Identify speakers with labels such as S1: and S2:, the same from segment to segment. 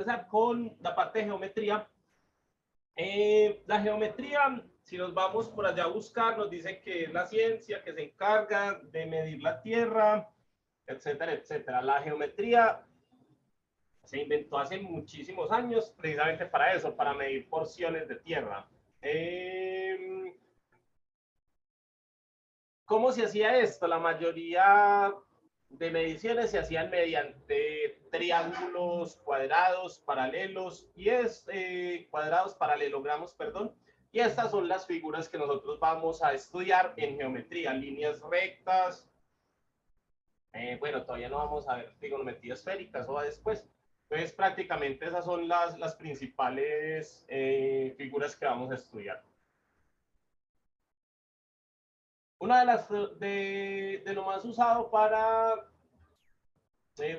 S1: empezar con la parte de geometría. La geometría, si nos vamos por allá a buscar, nos dice que es la ciencia que se encarga de medir la Tierra, etcétera, etcétera. La geometría se inventó hace muchísimos años precisamente para eso, para medir porciones de tierra. ¿Cómo se hacía esto? La mayoría de mediciones se hacían mediante triángulos cuadrados paralelos y cuadrados paralelogramos, perdón. Y estas son las figuras que nosotros vamos a estudiar en geometría, líneas rectas. Bueno, todavía no vamos a ver trigonometría esférica, eso va después. Entonces, prácticamente esas son las principales figuras que vamos a estudiar. Una de lo más usado para,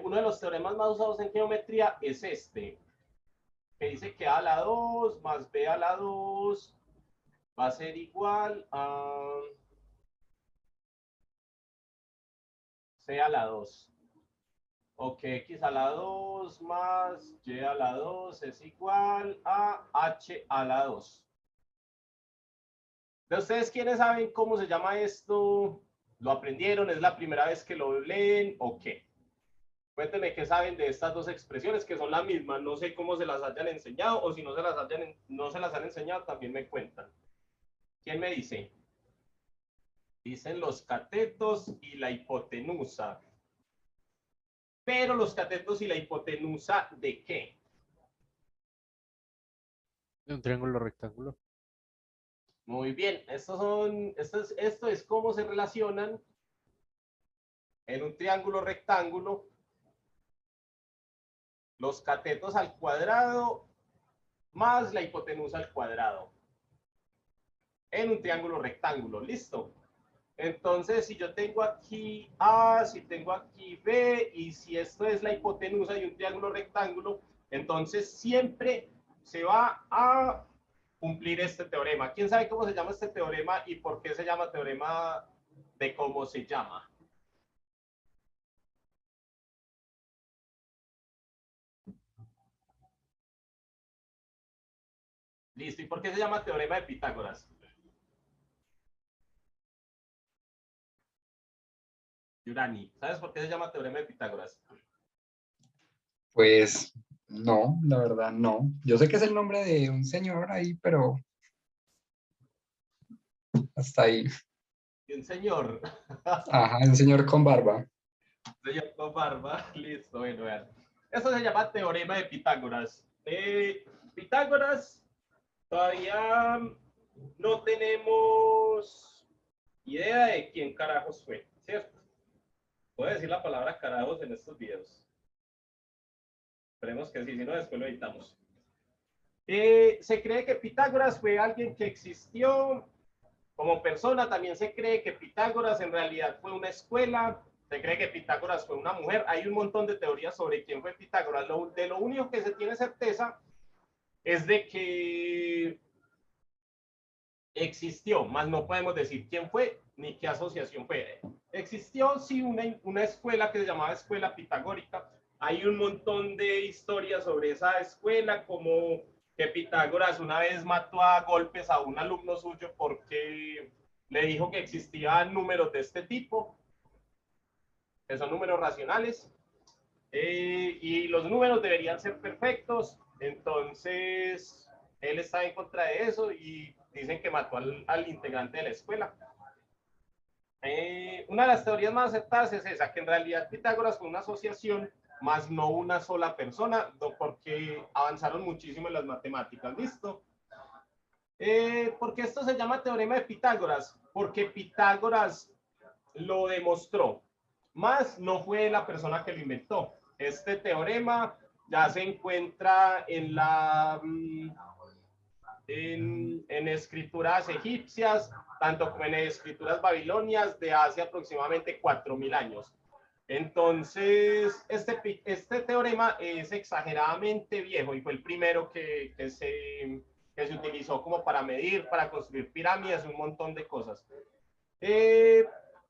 S1: uno de los teoremas más usados en geometría es este, que dice que a a la 2 más b a la 2 va a ser igual a c a la 2. O que x a la 2 más y a la 2 es igual a h a la 2. ¿De ustedes quiénes saben cómo se llama esto? ¿Lo aprendieron? ¿Es la primera vez que lo leen o qué? Cuéntenme qué saben de estas dos expresiones que son la misma. No sé cómo se las hayan enseñado o si no no se las han enseñado, también me cuentan. ¿Quién me dice? Dicen los catetos y la hipotenusa. Pero los catetos y la hipotenusa, ¿de qué?
S2: De un triángulo rectángulo.
S1: Muy bien, esto es cómo se relacionan en un triángulo rectángulo los catetos al cuadrado más la hipotenusa al cuadrado en un triángulo rectángulo. ¿Listo? Entonces, si yo tengo aquí A, si tengo aquí B, y si esto es la hipotenusa de un triángulo rectángulo, entonces siempre se va a cumplir este teorema. ¿Quién sabe cómo se llama este teorema y por qué se llama teorema de cómo se llama? Listo. ¿Y por qué se llama teorema de Pitágoras? Yurani, ¿sabes por qué se llama teorema de Pitágoras?
S3: Pues no, la verdad no. Yo sé que es el nombre de un señor ahí, pero hasta ahí.
S1: Y un señor.
S3: Ajá, un señor con barba.
S1: Señor con barba. Listo, bueno, vean. Esto se llama teorema de Pitágoras. Pitágoras, todavía no tenemos idea de quién carajos fue, ¿cierto? Puedo decir la palabra carajos en estos videos. Esperemos que sí, si no, después lo editamos. Se cree que Pitágoras fue alguien que existió como persona. También se cree que Pitágoras en realidad fue una escuela. Se cree que Pitágoras fue una mujer. Hay un montón de teorías sobre quién fue Pitágoras. De lo único que se tiene certeza es de que existió, más no podemos decir quién fue ni qué asociación fue. Existió, sí, una escuela que se llamaba Escuela Pitagórica. Hay un montón de historias sobre esa escuela, como que Pitágoras una vez mató a golpes a un alumno suyo porque le dijo que existían números de este tipo, que son números racionales, y los números deberían ser perfectos. Entonces, él está en contra de eso y dicen que mató al integrante de la escuela. Una de las teorías más aceptadas es esa, que en realidad Pitágoras fue una asociación, más no una sola persona, porque avanzaron muchísimo en las matemáticas. ¿Listo? ¿Por qué esto se llama teorema de Pitágoras? Porque Pitágoras lo demostró, más no fue la persona que lo inventó. Este teorema ya se encuentra en escrituras egipcias, tanto como en escrituras babilonias de hace aproximadamente 4.000 años. Entonces, este teorema es exageradamente viejo y fue el primero que se utilizó como para medir, para construir pirámides, un montón de cosas.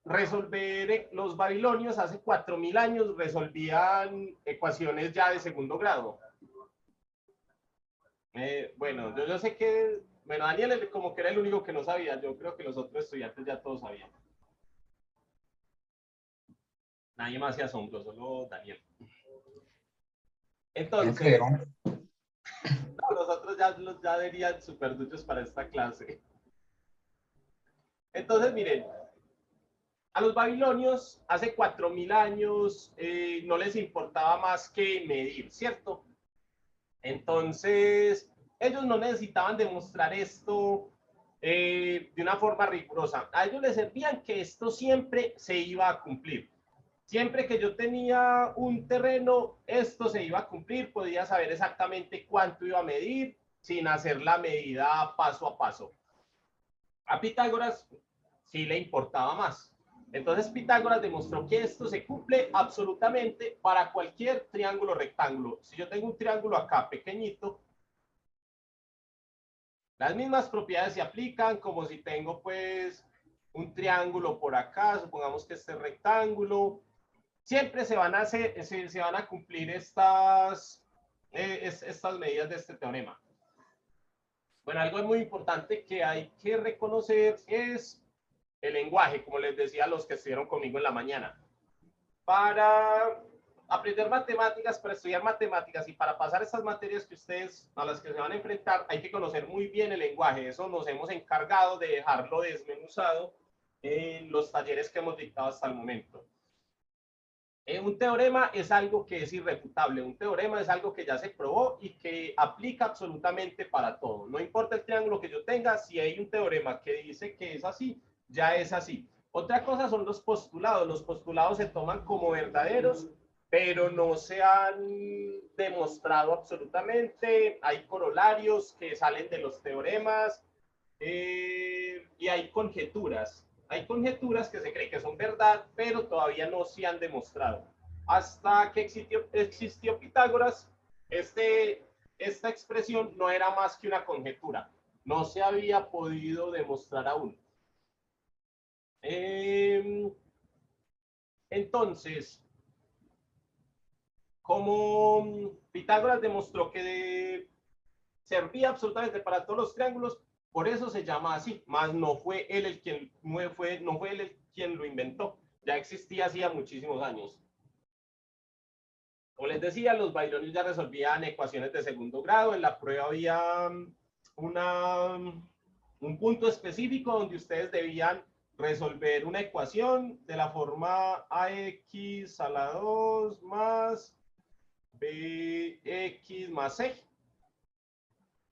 S1: Resolver, los babilonios hace 4.000 años resolvían ecuaciones ya de segundo grado. Bueno, yo sé que, bueno, Daniel como que era el único que no sabía, yo creo que los otros estudiantes ya todos sabían. Nadie más se asombró, solo Daniel.
S3: No creo.
S1: Entonces, no, los otros ya verían súper duchos para esta clase. Entonces, miren, a los babilonios hace 4000 años no les importaba más que medir, ¿cierto? Entonces, ellos no necesitaban demostrar esto de una forma rigurosa. A ellos les servían que esto siempre se iba a cumplir. Siempre que yo tenía un terreno, esto se iba a cumplir, podía saber exactamente cuánto iba a medir sin hacer la medida paso a paso. A Pitágoras sí le importaba más. Entonces Pitágoras demostró que esto se cumple absolutamente para cualquier triángulo rectángulo. Si yo tengo un triángulo acá pequeñito, las mismas propiedades se aplican como si tengo pues un triángulo por acá, supongamos que este rectángulo. Siempre se van a hacer, se van a cumplir estas medidas de este teorema. Bueno, algo muy importante que hay que reconocer es el lenguaje, como les decía a los que estuvieron conmigo en la mañana. Para aprender matemáticas, para estudiar matemáticas y para pasar estas materias que ustedes a las que se van a enfrentar, hay que conocer muy bien el lenguaje. Eso nos hemos encargado de dejarlo desmenuzado en los talleres que hemos dictado hasta el momento. Un teorema es algo que es irrefutable, un teorema es algo que ya se probó y que aplica absolutamente para todo. No importa el triángulo que yo tenga, si hay un teorema que dice que es así, ya es así. Otra cosa son los postulados se toman como verdaderos, pero no se han demostrado absolutamente. Hay corolarios que salen de los teoremas y hay conjeturas. Hay conjeturas que se cree que son verdad, pero todavía no se han demostrado. Hasta que existió Pitágoras, esta expresión no era más que una conjetura. No se había podido demostrar aún. Entonces, como Pitágoras demostró que servía absolutamente para todos los triángulos, por eso se llama así, más no fue él el quien, no fue él el quien lo inventó, ya existía hacía muchísimos años. Como les decía, los babilonios ya resolvían ecuaciones de segundo grado, en la prueba había un punto específico donde ustedes debían resolver una ecuación de la forma ax a la 2 más bx más c.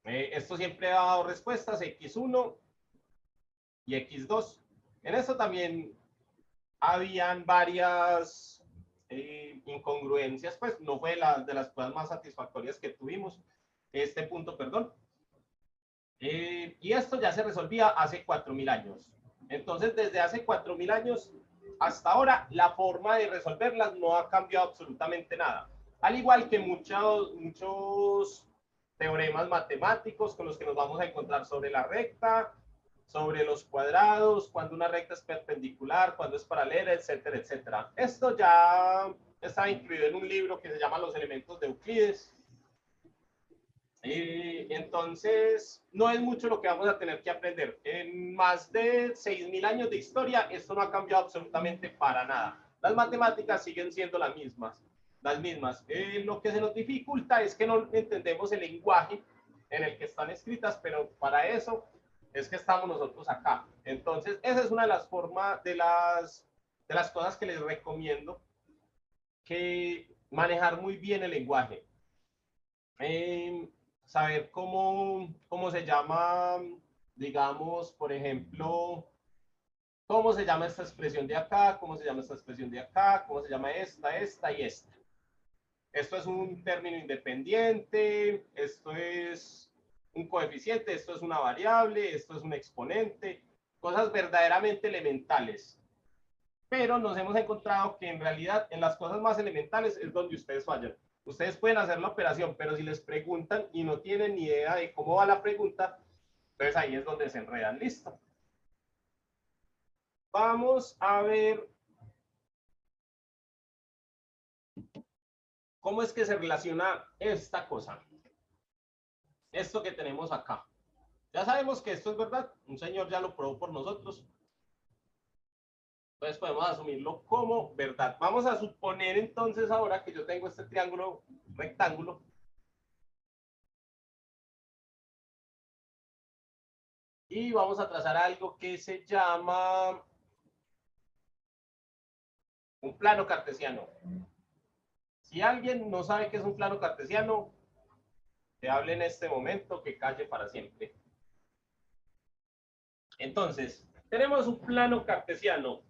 S1: Esto siempre ha dado respuestas x1 y x2. En esto también habían varias incongruencias, pues no fue de las cosas más satisfactorias que tuvimos, este punto, perdón. Y esto ya se resolvía hace 4000 años. Entonces, desde hace 4000 años hasta ahora, la forma de resolverlas no ha cambiado absolutamente nada. Al igual que muchos teoremas matemáticos con los que nos vamos a encontrar sobre la recta, sobre los cuadrados, cuando una recta es perpendicular, cuando es paralela, etcétera, etcétera. Esto ya está incluido en un libro que se llama Los elementos de Euclides. Entonces, no es mucho lo que vamos a tener que aprender. En más de 6000 años de historia, esto no ha cambiado absolutamente para nada. Las matemáticas siguen siendo las mismas. Lo que se nos dificulta es que no entendemos el lenguaje en el que están escritas, pero para eso es que estamos nosotros acá. Entonces, esa es una de las formas, de las cosas que les recomiendo, que manejar muy bien el lenguaje. Saber cómo se llama, digamos, por ejemplo, cómo se llama esta expresión de acá, cómo se llama esta expresión de acá, cómo se llama esta y esta. Esto es un término independiente, esto es un coeficiente, esto es una variable, esto es un exponente, cosas verdaderamente elementales. Pero nos hemos encontrado que en realidad en las cosas más elementales es donde ustedes fallan. Ustedes pueden hacer la operación, pero si les preguntan y no tienen ni idea de cómo va la pregunta, entonces ahí es donde se enredan. Listo. Vamos a ver cómo es que se relaciona esta cosa. esto que tenemos acá. Ya sabemos que esto es verdad, un señor ya lo probó por nosotros. Entonces podemos asumirlo como verdad. Vamos a suponer entonces ahora que yo tengo este triángulo rectángulo. Y vamos a trazar algo que se llama un plano cartesiano. Si alguien no sabe qué es un plano cartesiano, que hable en este momento, que calle para siempre. Entonces, tenemos un plano cartesiano.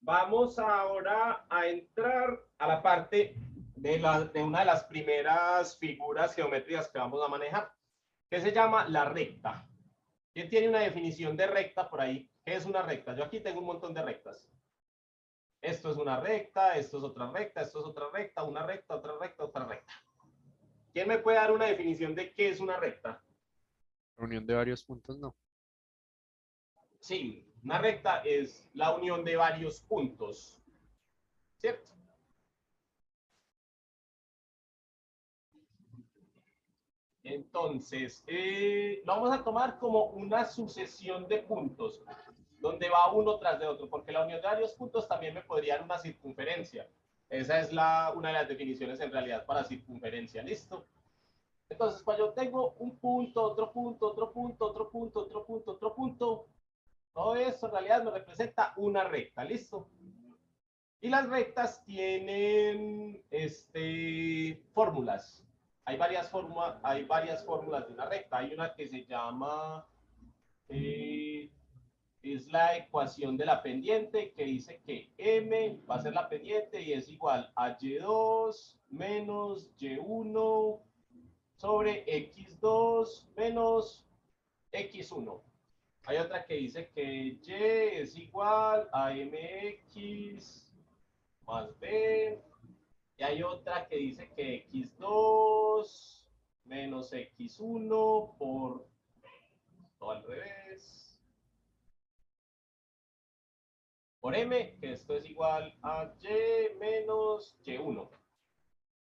S1: Vamos ahora a entrar a la parte de una de las primeras figuras geométricas que vamos a manejar, que se llama la recta. ¿Quién tiene una definición de recta por ahí? ¿Qué es una recta? Yo aquí tengo un montón de rectas. Esto es una recta, esto es otra recta, esto es otra recta, una recta, otra recta, otra recta. ¿Quién me puede dar una definición de qué es una recta?
S2: Reunión de varios puntos, no.
S1: Sí, una recta es la unión de varios puntos, ¿cierto? Entonces, lo vamos a tomar como una sucesión de puntos, donde va uno tras de otro, porque la unión de varios puntos también me podría dar una circunferencia. Esa es una de las definiciones en realidad para circunferencia, ¿listo? Entonces, cuando yo tengo un punto, otro punto, otro punto, otro punto, otro punto, otro punto, todo eso en realidad me representa una recta, ¿listo? Y las rectas tienen fórmulas. Hay varias fórmulas de una recta. Hay una que se llama, es la ecuación de la pendiente, que dice que m va a ser la pendiente y es igual a y2 menos y1 sobre x2 menos x1. Hay otra que dice que y es igual a mx más b. Y hay otra que dice que x2 menos x1 por todo al revés. Por m, que esto es igual a y menos y1.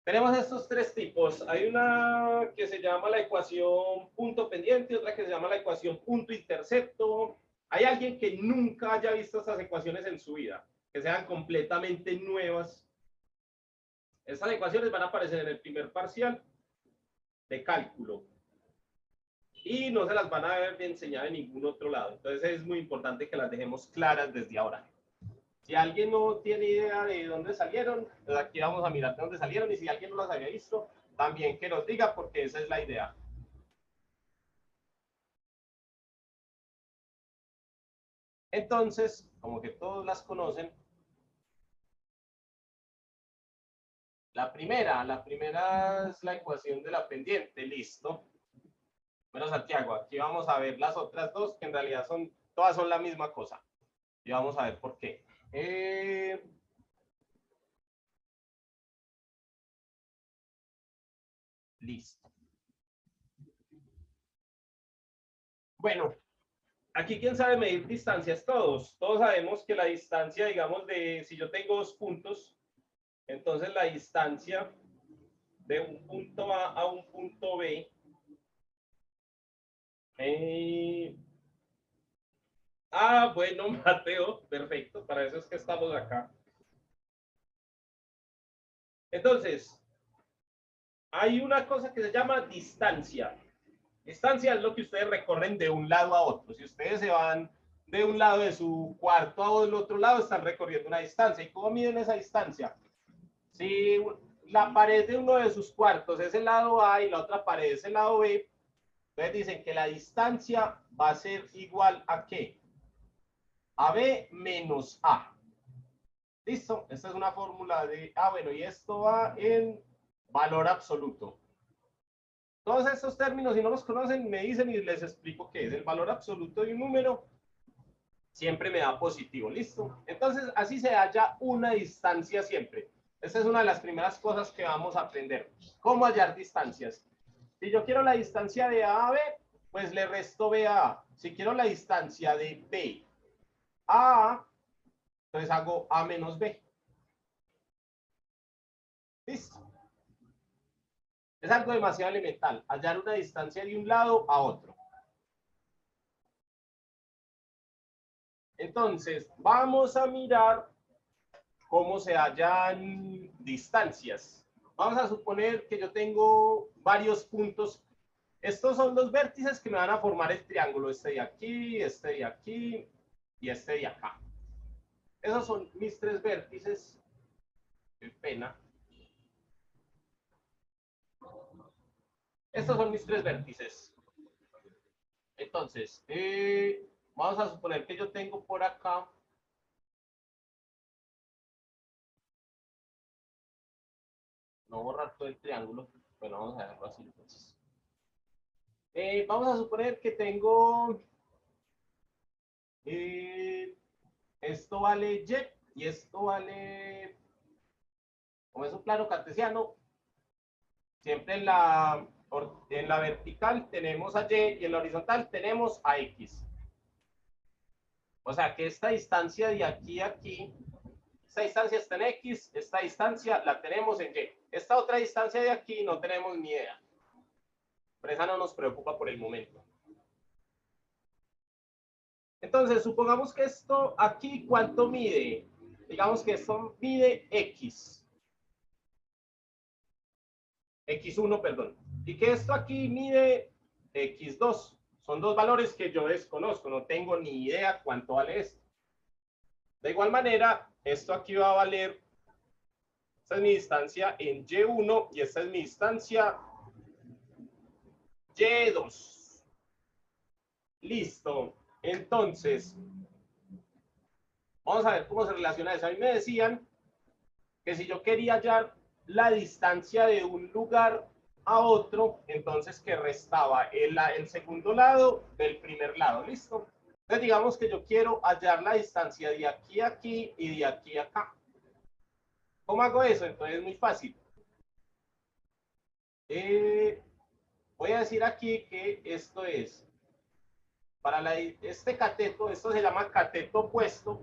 S1: Tenemos estos tres tipos. Hay una que se llama la ecuación punto pendiente, otra que se llama la ecuación punto intercepto. ¿Hay alguien que nunca haya visto estas ecuaciones en su vida? Que sean completamente nuevas. Estas ecuaciones van a aparecer en el primer parcial de cálculo. Y no se las van a ver enseñar en ningún otro lado. Entonces es muy importante que las dejemos claras desde ahora. Si alguien no tiene idea de dónde salieron, pues aquí vamos a mirar de dónde salieron. Y si alguien no las había visto, también que nos diga, porque esa es la idea. Entonces, como que todos las conocen, la primera es la ecuación de la pendiente, listo. Bueno, Santiago, aquí vamos a ver las otras dos, que en realidad todas son la misma cosa. Y vamos a ver por qué. Listo. Bueno, aquí quién sabe medir distancias, todos. Todos sabemos que la distancia, digamos, si yo tengo dos puntos, entonces la distancia de un punto A a un punto B bueno, Mateo, perfecto, para eso es que estamos acá. Entonces, hay una cosa que se llama distancia. Distancia es lo que ustedes recorren de un lado a otro. Si ustedes se van de un lado de su cuarto a del otro lado, están recorriendo una distancia. ¿Y cómo miden esa distancia? Si la pared de uno de sus cuartos es el lado A y la otra pared es el lado B, entonces dicen que la distancia va a ser igual a ¿qué? A B menos A. ¿Listo? Esta es una fórmula de... bueno, y esto va en valor absoluto. Todos estos términos, si no los conocen, me dicen y les explico qué es. El valor absoluto de un número siempre me da positivo, ¿listo? Entonces, así se halla una distancia siempre. Esta es una de las primeras cosas que vamos a aprender. ¿Cómo hallar distancias? Si yo quiero la distancia de A a B, pues le resto B a A. Si quiero la distancia de B a, entonces hago a menos b. Listo. Es algo demasiado elemental, hallar una distancia de un lado a otro. Entonces, vamos a mirar cómo se hallan distancias. Vamos a suponer que yo tengo varios puntos. Estos son los vértices que me van a formar el triángulo. Este de aquí, este de aquí y este de acá. Esos son mis tres vértices. Qué pena. Estos son mis tres vértices. Entonces, vamos a suponer que yo tengo por acá. No borrar todo el triángulo. Bueno, vamos a dejarlo así entonces. Vamos a suponer que tengo esto vale y esto vale, como es un plano cartesiano, siempre en la vertical tenemos a y en la horizontal tenemos a x. O sea que esta distancia de aquí a aquí, esta distancia está en x, esta distancia la tenemos en y. Esta otra distancia de aquí no tenemos ni idea. Pero esa no nos preocupa por el momento. Entonces, supongamos que esto aquí, ¿cuánto mide? Digamos que esto mide x. x1, perdón. Y que esto aquí mide x2. Son dos valores que yo desconozco, no tengo ni idea cuánto vale esto. De igual manera, esto aquí va a valer, esta es mi distancia en y1 y esta es mi distancia y2. Listo. Entonces, vamos a ver cómo se relaciona eso. A mí me decían que si yo quería hallar la distancia de un lugar a otro, entonces que restaba el segundo lado del primer lado. ¿Listo? Entonces digamos que yo quiero hallar la distancia de aquí a aquí y de aquí a acá. ¿Cómo hago eso? Entonces es muy fácil. Voy a decir aquí que esto es para este cateto, esto se llama cateto opuesto,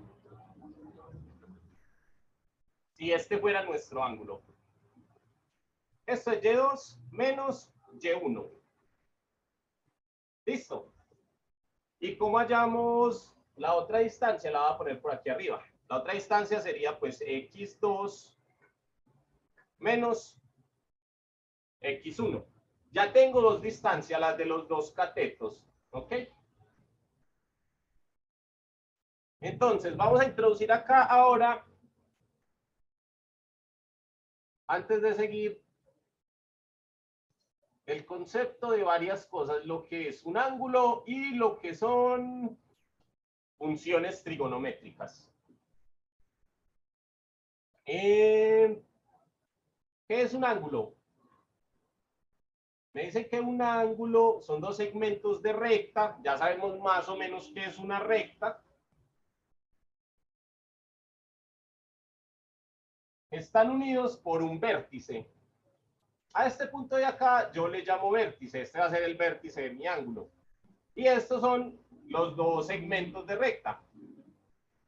S1: si este fuera nuestro ángulo. Esto es y2 menos y1. ¿Listo? ¿Y cómo hallamos la otra distancia? La voy a poner por aquí arriba. La otra distancia sería pues x2 menos x1. Ya tengo dos distancias, las de los dos catetos. ¿Ok? Entonces, vamos a introducir acá ahora, antes de seguir, el concepto de varias cosas, lo que es un ángulo y lo que son funciones trigonométricas. ¿Qué es un ángulo? Me dicen que un ángulo son dos segmentos de recta, ya sabemos más o menos qué es una recta. Están unidos por un vértice. A este punto de acá yo le llamo vértice, este va a ser el vértice de mi ángulo. Y estos son los dos segmentos de recta.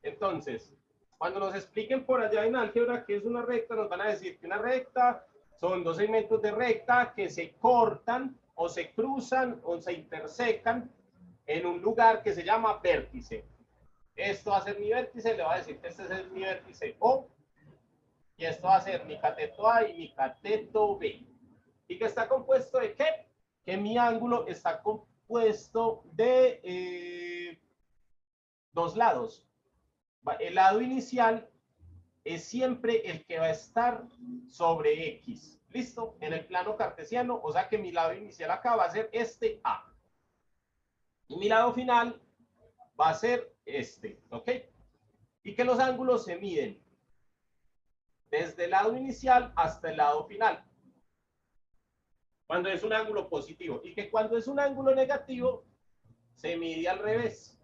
S1: Entonces, cuando nos expliquen por allá en álgebra qué es una recta, nos van a decir que una recta son dos segmentos de recta que se cortan o se cruzan o se intersecan en un lugar que se llama vértice. Esto va a ser mi vértice, le voy a decir que este es mi vértice O, y esto va a ser mi cateto A y mi cateto B. ¿Y que está compuesto de qué? Que mi ángulo está compuesto de dos lados. El lado inicial es siempre el que va a estar sobre X. ¿Listo? En el plano cartesiano, o sea que mi lado inicial acá va a ser este A. Y mi lado final va a ser este, ¿ok? Y que los ángulos se miden desde el lado inicial hasta el lado final, cuando es un ángulo positivo. Y que cuando es un ángulo negativo, se mide al revés.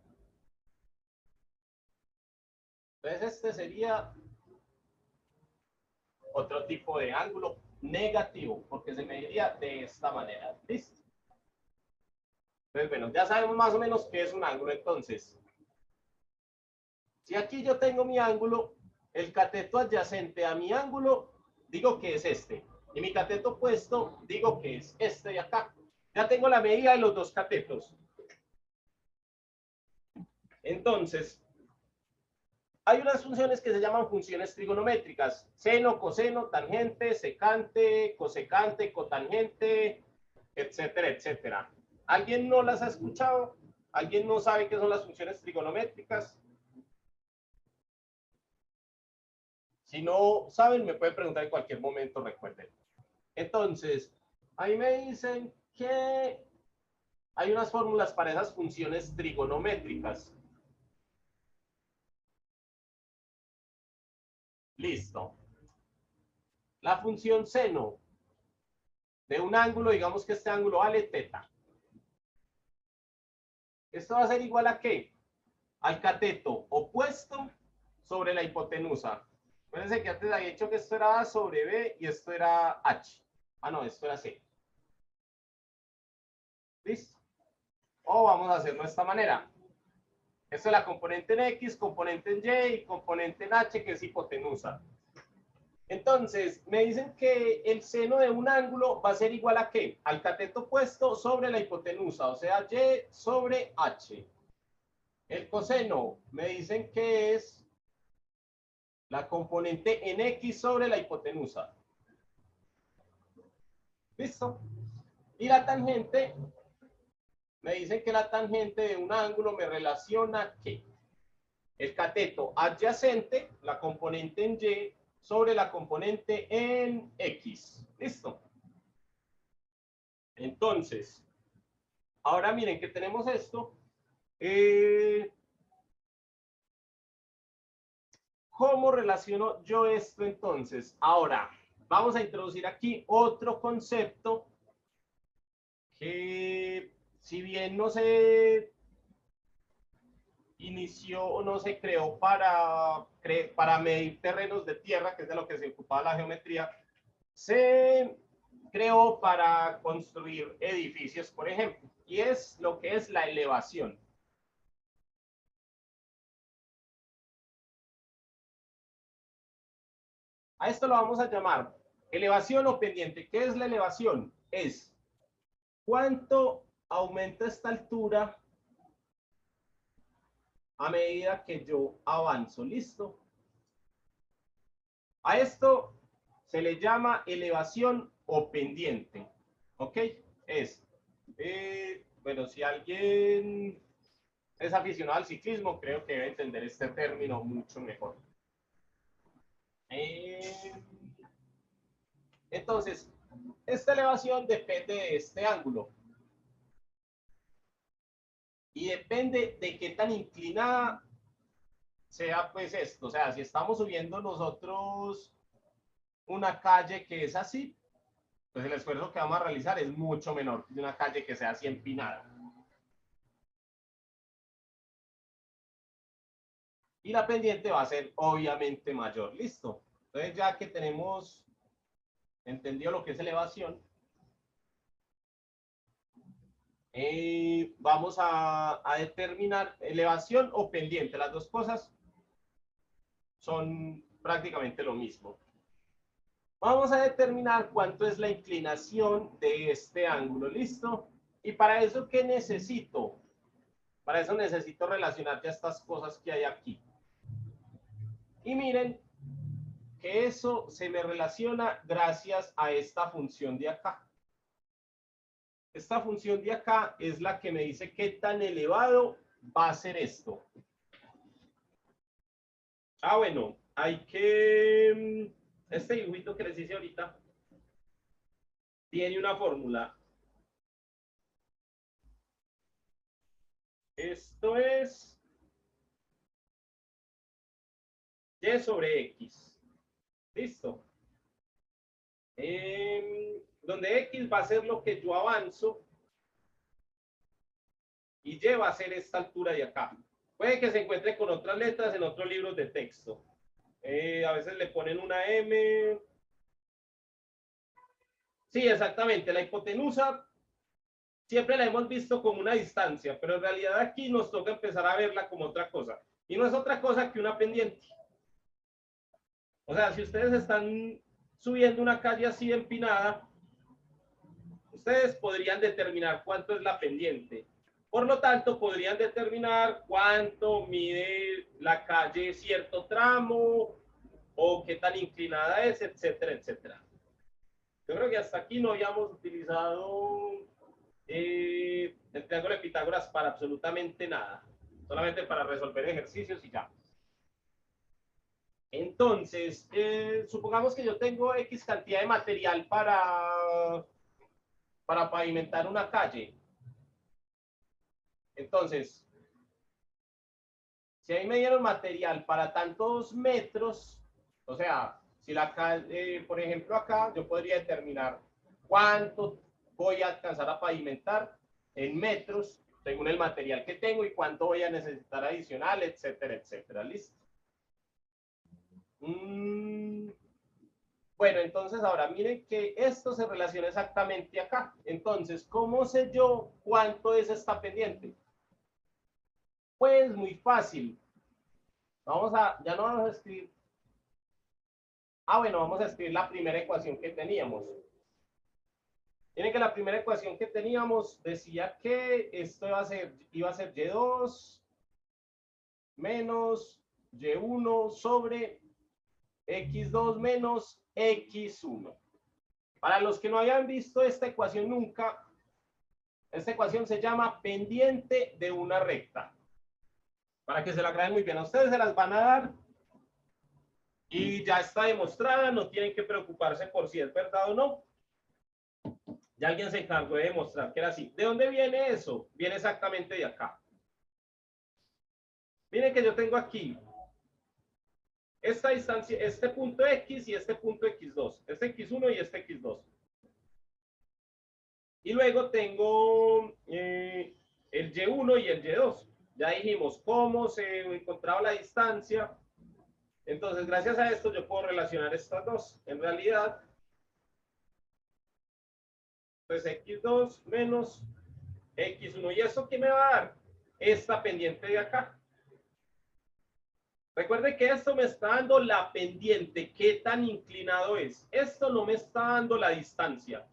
S1: Entonces este sería otro tipo de ángulo negativo, porque se mediría de esta manera. ¿Listo? Entonces, bueno, ya sabemos más o menos qué es un ángulo. Entonces, Si aquí yo tengo mi ángulo, el cateto adyacente a mi ángulo, digo que es este. Y mi cateto opuesto, digo que es este de acá. Ya tengo la medida de los dos catetos. Entonces, hay unas funciones que se llaman funciones trigonométricas. Seno, coseno, tangente, secante, cosecante, cotangente, etcétera, etcétera. ¿Alguien no las ha escuchado? ¿Alguien no sabe qué son las funciones trigonométricas? Si no saben, me pueden preguntar en cualquier momento, recuerden. Entonces, ahí me dicen que hay unas fórmulas para esas funciones trigonométricas. Listo. La función seno de un ángulo, digamos que este ángulo vale teta. Esto va a ser igual a ¿qué? Al cateto opuesto sobre la hipotenusa. Fíjense que antes había dicho que esto era A sobre B y esto era H. Ah, no, esto era C. ¿Listo? O vamos a hacerlo de esta manera. Esto es la componente en X, componente en Y y componente en H, que es hipotenusa. Entonces, me dicen que el seno de un ángulo va a ser igual a ¿qué? Al cateto opuesto sobre la hipotenusa, o sea, Y sobre H. El coseno, me dicen que es la componente en X sobre la hipotenusa. ¿Listo? Y la tangente, me dicen que la tangente de un ángulo me relaciona ¿qué? El cateto adyacente, la componente en Y, sobre la componente en X. ¿Listo? Entonces, ahora miren que tenemos esto. ¿Cómo relaciono yo esto entonces? Ahora, vamos a introducir aquí otro concepto que, si bien no se inició o no se creó para medir terrenos de tierra, que es de lo que se ocupaba la geometría, se creó para construir edificios, por ejemplo, y es lo que es la elevación. A esto lo vamos a llamar elevación o pendiente. ¿Qué es la elevación? Es cuánto aumenta esta altura a medida que yo avanzo. ¿Listo? A esto se le llama elevación o pendiente. ¿Ok? Bueno, si alguien es aficionado al ciclismo, creo que debe entender este término mucho mejor. Entonces, esta elevación depende de este ángulo. Y depende de qué tan inclinada sea pues esto. O sea, si estamos subiendo nosotros una calle que es así, pues el esfuerzo que vamos a realizar es mucho menor que una calle que sea así empinada. Y la pendiente va a ser obviamente mayor. Listo. Entonces, ya que tenemos entendido lo que es elevación, vamos a determinar elevación o pendiente. Las dos cosas son prácticamente lo mismo. Vamos a determinar cuánto es la inclinación de este ángulo. ¿Listo? Y para eso, ¿qué necesito? Para eso necesito relacionar ya estas cosas que hay aquí. Y miren que eso se me relaciona gracias a esta función de acá. Esta función de acá es la que me dice qué tan elevado va a ser esto. Ah, bueno, hay que... Este dibujito que les hice ahorita tiene una fórmula. Esto es Y sobre X. ¿Listo? Donde X va a ser lo que yo avanzo y Y va a ser esta altura de acá. Puede que se encuentre con otras letras en otros libros de texto. A veces le ponen una M. Sí, exactamente. La hipotenusa siempre la hemos visto como una distancia, pero en realidad aquí nos toca empezar a verla como otra cosa. y no es otra cosa que una pendiente. O sea, si ustedes están subiendo una calle así empinada, ustedes podrían determinar cuánto es la pendiente. Por lo tanto, podrían determinar cuánto mide la calle cierto tramo o qué tan inclinada es, etcétera, etcétera. Yo creo que hasta aquí no habíamos utilizado el triángulo de Pitágoras para absolutamente nada, solamente para resolver ejercicios y ya. Entonces, supongamos que yo tengo X cantidad de material para pavimentar una calle. Entonces, si ahí me dieron material para tantos metros, o sea, si la calle, por ejemplo, acá yo podría determinar cuánto voy a alcanzar a pavimentar en metros según el material que tengo y cuánto voy a necesitar adicional, etcétera, etcétera. ¿Listo? Bueno, entonces ahora miren que esto se relaciona exactamente acá. Entonces, ¿cómo sé yo cuánto es esta pendiente? Pues muy fácil. Ya no vamos a escribir. Bueno, vamos a escribir la primera ecuación que teníamos. Miren que la primera ecuación que teníamos decía que esto iba a ser Y2 menos Y1 sobre X2 menos X1. Para los que no hayan visto esta ecuación nunca, esta ecuación se llama pendiente de una recta. Para que se la graben muy bien, a ustedes se las van a dar y ya está demostrada, no tienen que preocuparse por si es verdad o no. Ya alguien se encargó de demostrar que era así. ¿De dónde viene eso? Viene exactamente de acá. Miren que yo tengo aquí esta distancia, este punto X y este punto X2, este X1 y este X2. Y luego tengo el Y1 y el Y2. Ya dijimos cómo se encontraba la distancia. Entonces, gracias a esto yo puedo relacionar estas dos. En realidad, pues X2 menos X1. ¿Y eso qué me va a dar? Esta pendiente de acá. Recuerde que esto me está dando la pendiente, qué tan inclinado es. Esto no me está dando la distancia.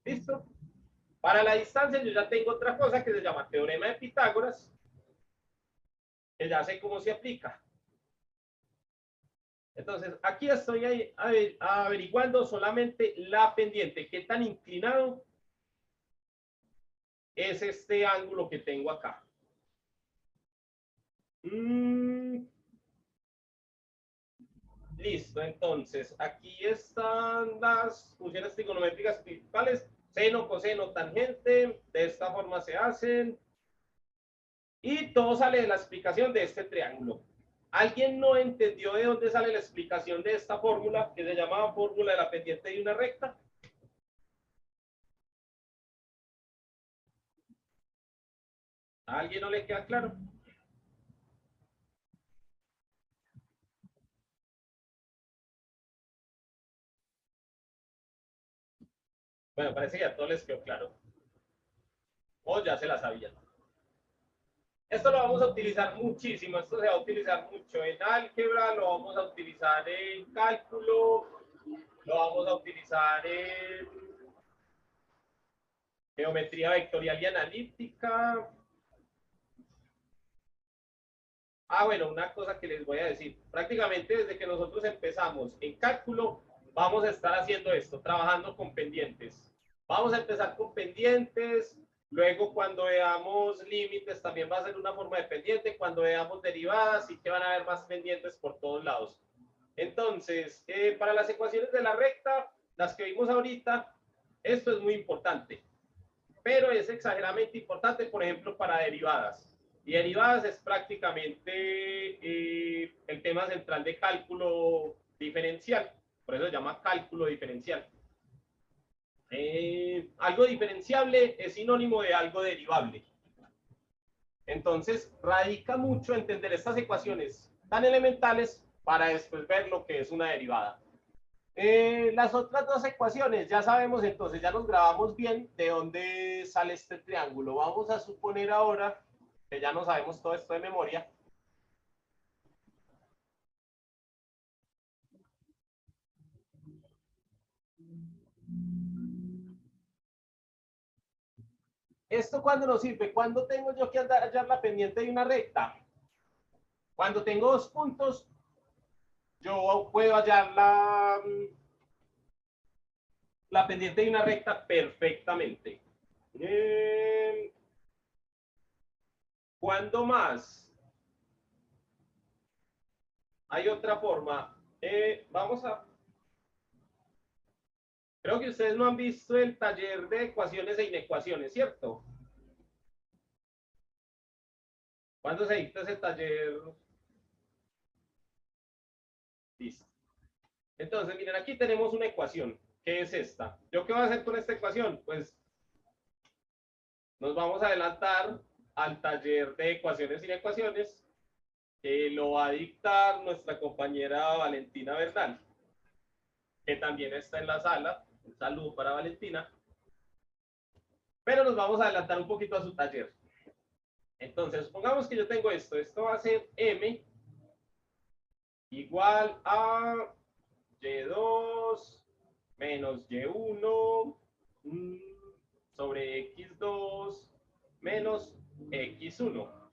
S1: ¿Listo? Para la distancia yo ya tengo otra cosa que se llama teorema de Pitágoras, que ya sé cómo se aplica. Entonces, aquí estoy averiguando solamente la pendiente, qué tan inclinado es este ángulo que tengo acá. Listo, entonces aquí están las funciones trigonométricas principales, seno, coseno, tangente, de esta forma se hacen, y todo sale de la explicación de este triángulo. ¿Alguien no entendió de dónde sale la explicación de esta fórmula, que se llamaba fórmula de la pendiente de una recta? ¿A alguien no le queda claro? Bueno, parece que a todos les quedó claro. O ya se la sabían. Esto lo vamos a utilizar muchísimo, esto se va a utilizar mucho en álgebra, lo vamos a utilizar en cálculo, lo vamos a utilizar en geometría vectorial y analítica. Bueno, una cosa que les voy a decir, prácticamente desde que nosotros empezamos en cálculo, vamos a estar haciendo esto, trabajando con pendientes. Vamos a empezar con pendientes, luego cuando veamos límites también va a ser una forma de pendiente, cuando veamos derivadas sí que van a haber más pendientes por todos lados. Entonces, para las ecuaciones de la recta, las que vimos ahorita, esto es muy importante, pero es exageradamente importante, por ejemplo, para derivadas. Y derivadas es prácticamente el tema central de cálculo diferencial, por eso se llama cálculo diferencial. Algo diferenciable es sinónimo de algo derivable. Entonces, radica mucho entender estas ecuaciones tan elementales para después ver lo que es una derivada. Las otras dos ecuaciones, ya sabemos, entonces ya nos grabamos bien de dónde sale este triángulo. Vamos a suponer ahora que ya no sabemos todo esto de memoria. ¿Esto cuándo nos sirve? ¿Cuándo tengo yo que hallar la pendiente de una recta? Cuando tengo dos puntos, yo puedo hallar la pendiente de una recta perfectamente. ¿Cuándo más? Hay otra forma. Vamos a... Creo que ustedes no han visto el taller de ecuaciones e inecuaciones, ¿cierto? ¿Cuándo se dicta ese taller? Listo. Entonces, miren, aquí tenemos una ecuación. ¿Qué es esta? ¿Yo qué voy a hacer con esta ecuación? Pues nos vamos a adelantar al taller de ecuaciones e inecuaciones que lo va a dictar nuestra compañera Valentina Bernal, que también está en la sala. Un saludo para Valentina. Pero nos vamos a adelantar un poquito a su taller. Entonces, supongamos que yo tengo esto. Esto va a ser m igual a y2 menos y1 sobre x2 menos x1.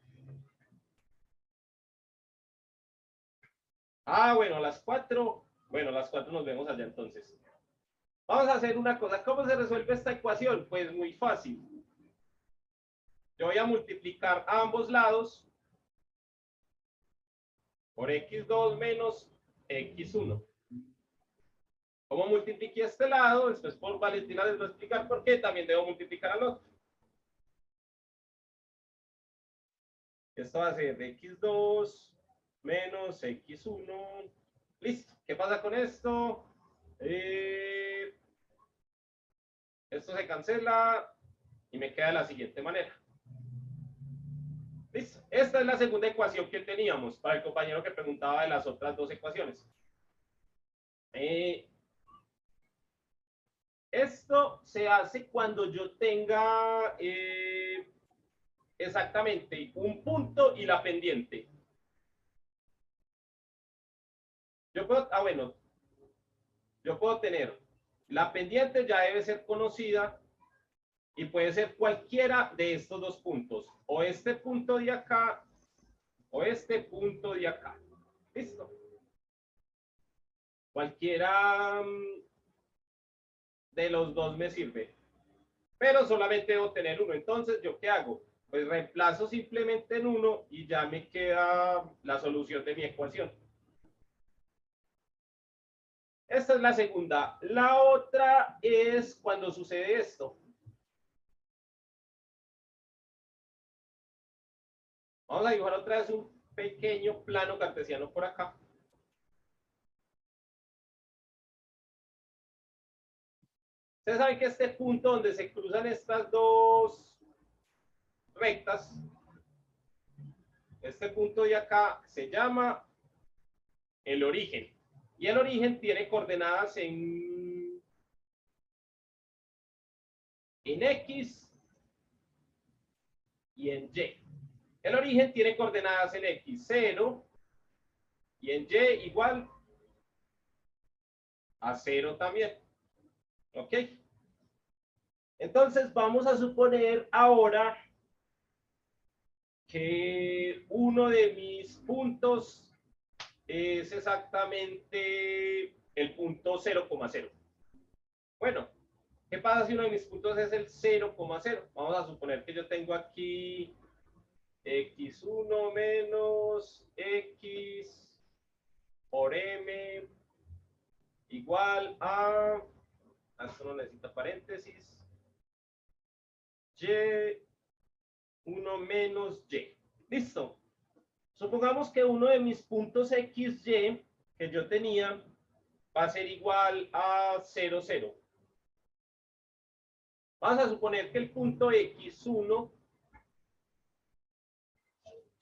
S1: Bueno, las 4. Bueno, las 4 nos vemos allá entonces. Vamos a hacer una cosa. ¿Cómo se resuelve esta ecuación? Pues muy fácil. Yo voy a multiplicar a ambos lados por x2 menos x1. ¿Cómo multipliqué este lado? Después por Valentina les voy a explicar por qué. También debo multiplicar al otro. Esto va a ser x2 menos x1. Listo. ¿Qué pasa con esto? Esto se cancela y me queda de la siguiente manera. Listo. Esta es la segunda ecuación que teníamos para el compañero que preguntaba de las otras dos ecuaciones. Esto se hace cuando yo tenga exactamente un punto y la pendiente. Yo puedo, bueno, yo puedo tener la pendiente, ya debe ser conocida y puede ser cualquiera de estos dos puntos, o este punto de acá o este punto de acá. Listo. Cualquiera de los dos me sirve, pero solamente debo tener uno. Entonces, ¿yo qué hago? Pues reemplazo simplemente en uno y ya me queda la solución de mi ecuación. Esta es la segunda. La otra es cuando sucede esto. Vamos a dibujar otra vez un pequeño plano cartesiano por acá. Ustedes saben que este punto donde se cruzan estas dos rectas, este punto de acá se llama el origen. Y el origen tiene coordenadas en X y en Y. El origen tiene coordenadas en X, 0, y en Y igual a 0 también. ¿Ok? Entonces vamos a suponer ahora que uno de mis puntos es exactamente el punto 0,0. Bueno, ¿qué pasa si uno de mis puntos es el 0,0? Vamos a suponer que yo tengo aquí x1 menos x por m igual a, esto no necesita paréntesis, y1 menos y. Listo. Supongamos que uno de mis puntos xy que yo tenía va a ser igual a 0, 0. Vamos a suponer que el punto x1,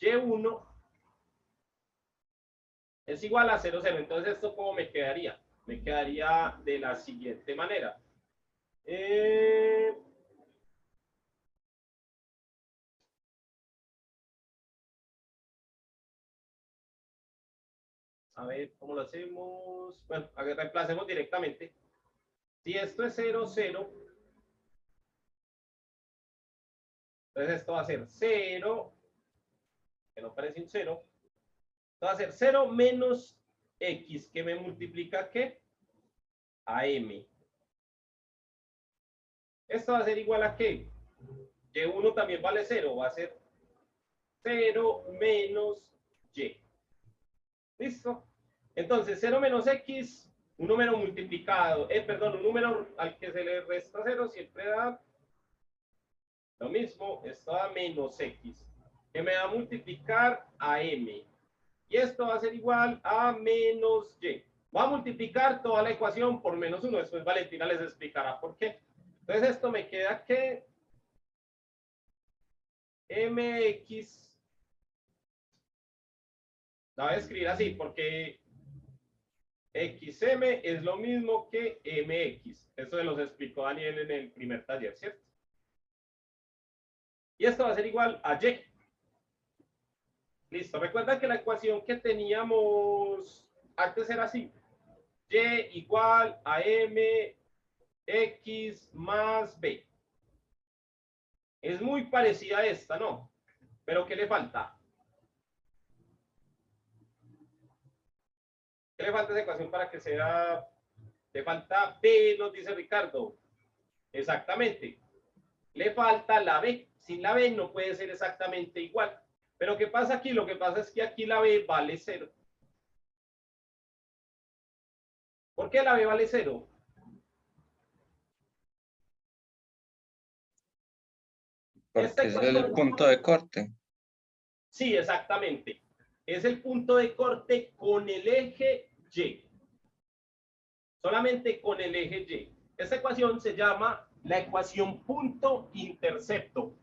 S1: y1 es igual a 0, 0. Entonces, ¿esto cómo me quedaría? Me quedaría de la siguiente manera. A ver, ¿cómo lo hacemos? Bueno, a ver, reemplacemos directamente. Si esto es 0, 0, entonces esto va a ser 0, que no parece un 0. Esto va a ser 0 menos x, que me multiplica, ¿qué? A m. Esto va a ser igual a ¿qué? Y1 también vale 0, va a ser 0 menos y. ¿Listo? Entonces, 0 menos x, un número multiplicado, perdón, un número al que se le resta 0 siempre da lo mismo, esto da menos x, que me va a multiplicar a m. Y esto va a ser igual a menos y. Voy a multiplicar toda la ecuación por menos 1. Después Valentina les explicará por qué. Entonces esto me queda que mx, la voy a escribir así porque xm es lo mismo que mx. Eso se los explicó Daniel en el primer taller, ¿cierto? Y esto va a ser igual a y. Listo. Recuerda que la ecuación que teníamos antes era así. Y igual a mx más b. Es muy parecida a esta, ¿no? Pero ¿qué le falta? ¿Qué le falta a esa ecuación para que sea? Le falta b, nos dice Ricardo. Exactamente. Le falta la b. Sin la b no puede ser exactamente igual. Pero ¿qué pasa aquí? Lo que pasa es que aquí la b vale 0. ¿Por qué la b vale 0?
S4: Porque es el punto de corte.
S1: Sí, exactamente. Es el punto de corte con el eje Y. Solamente con el eje Y. Esta ecuación se llama la ecuación punto intercepto.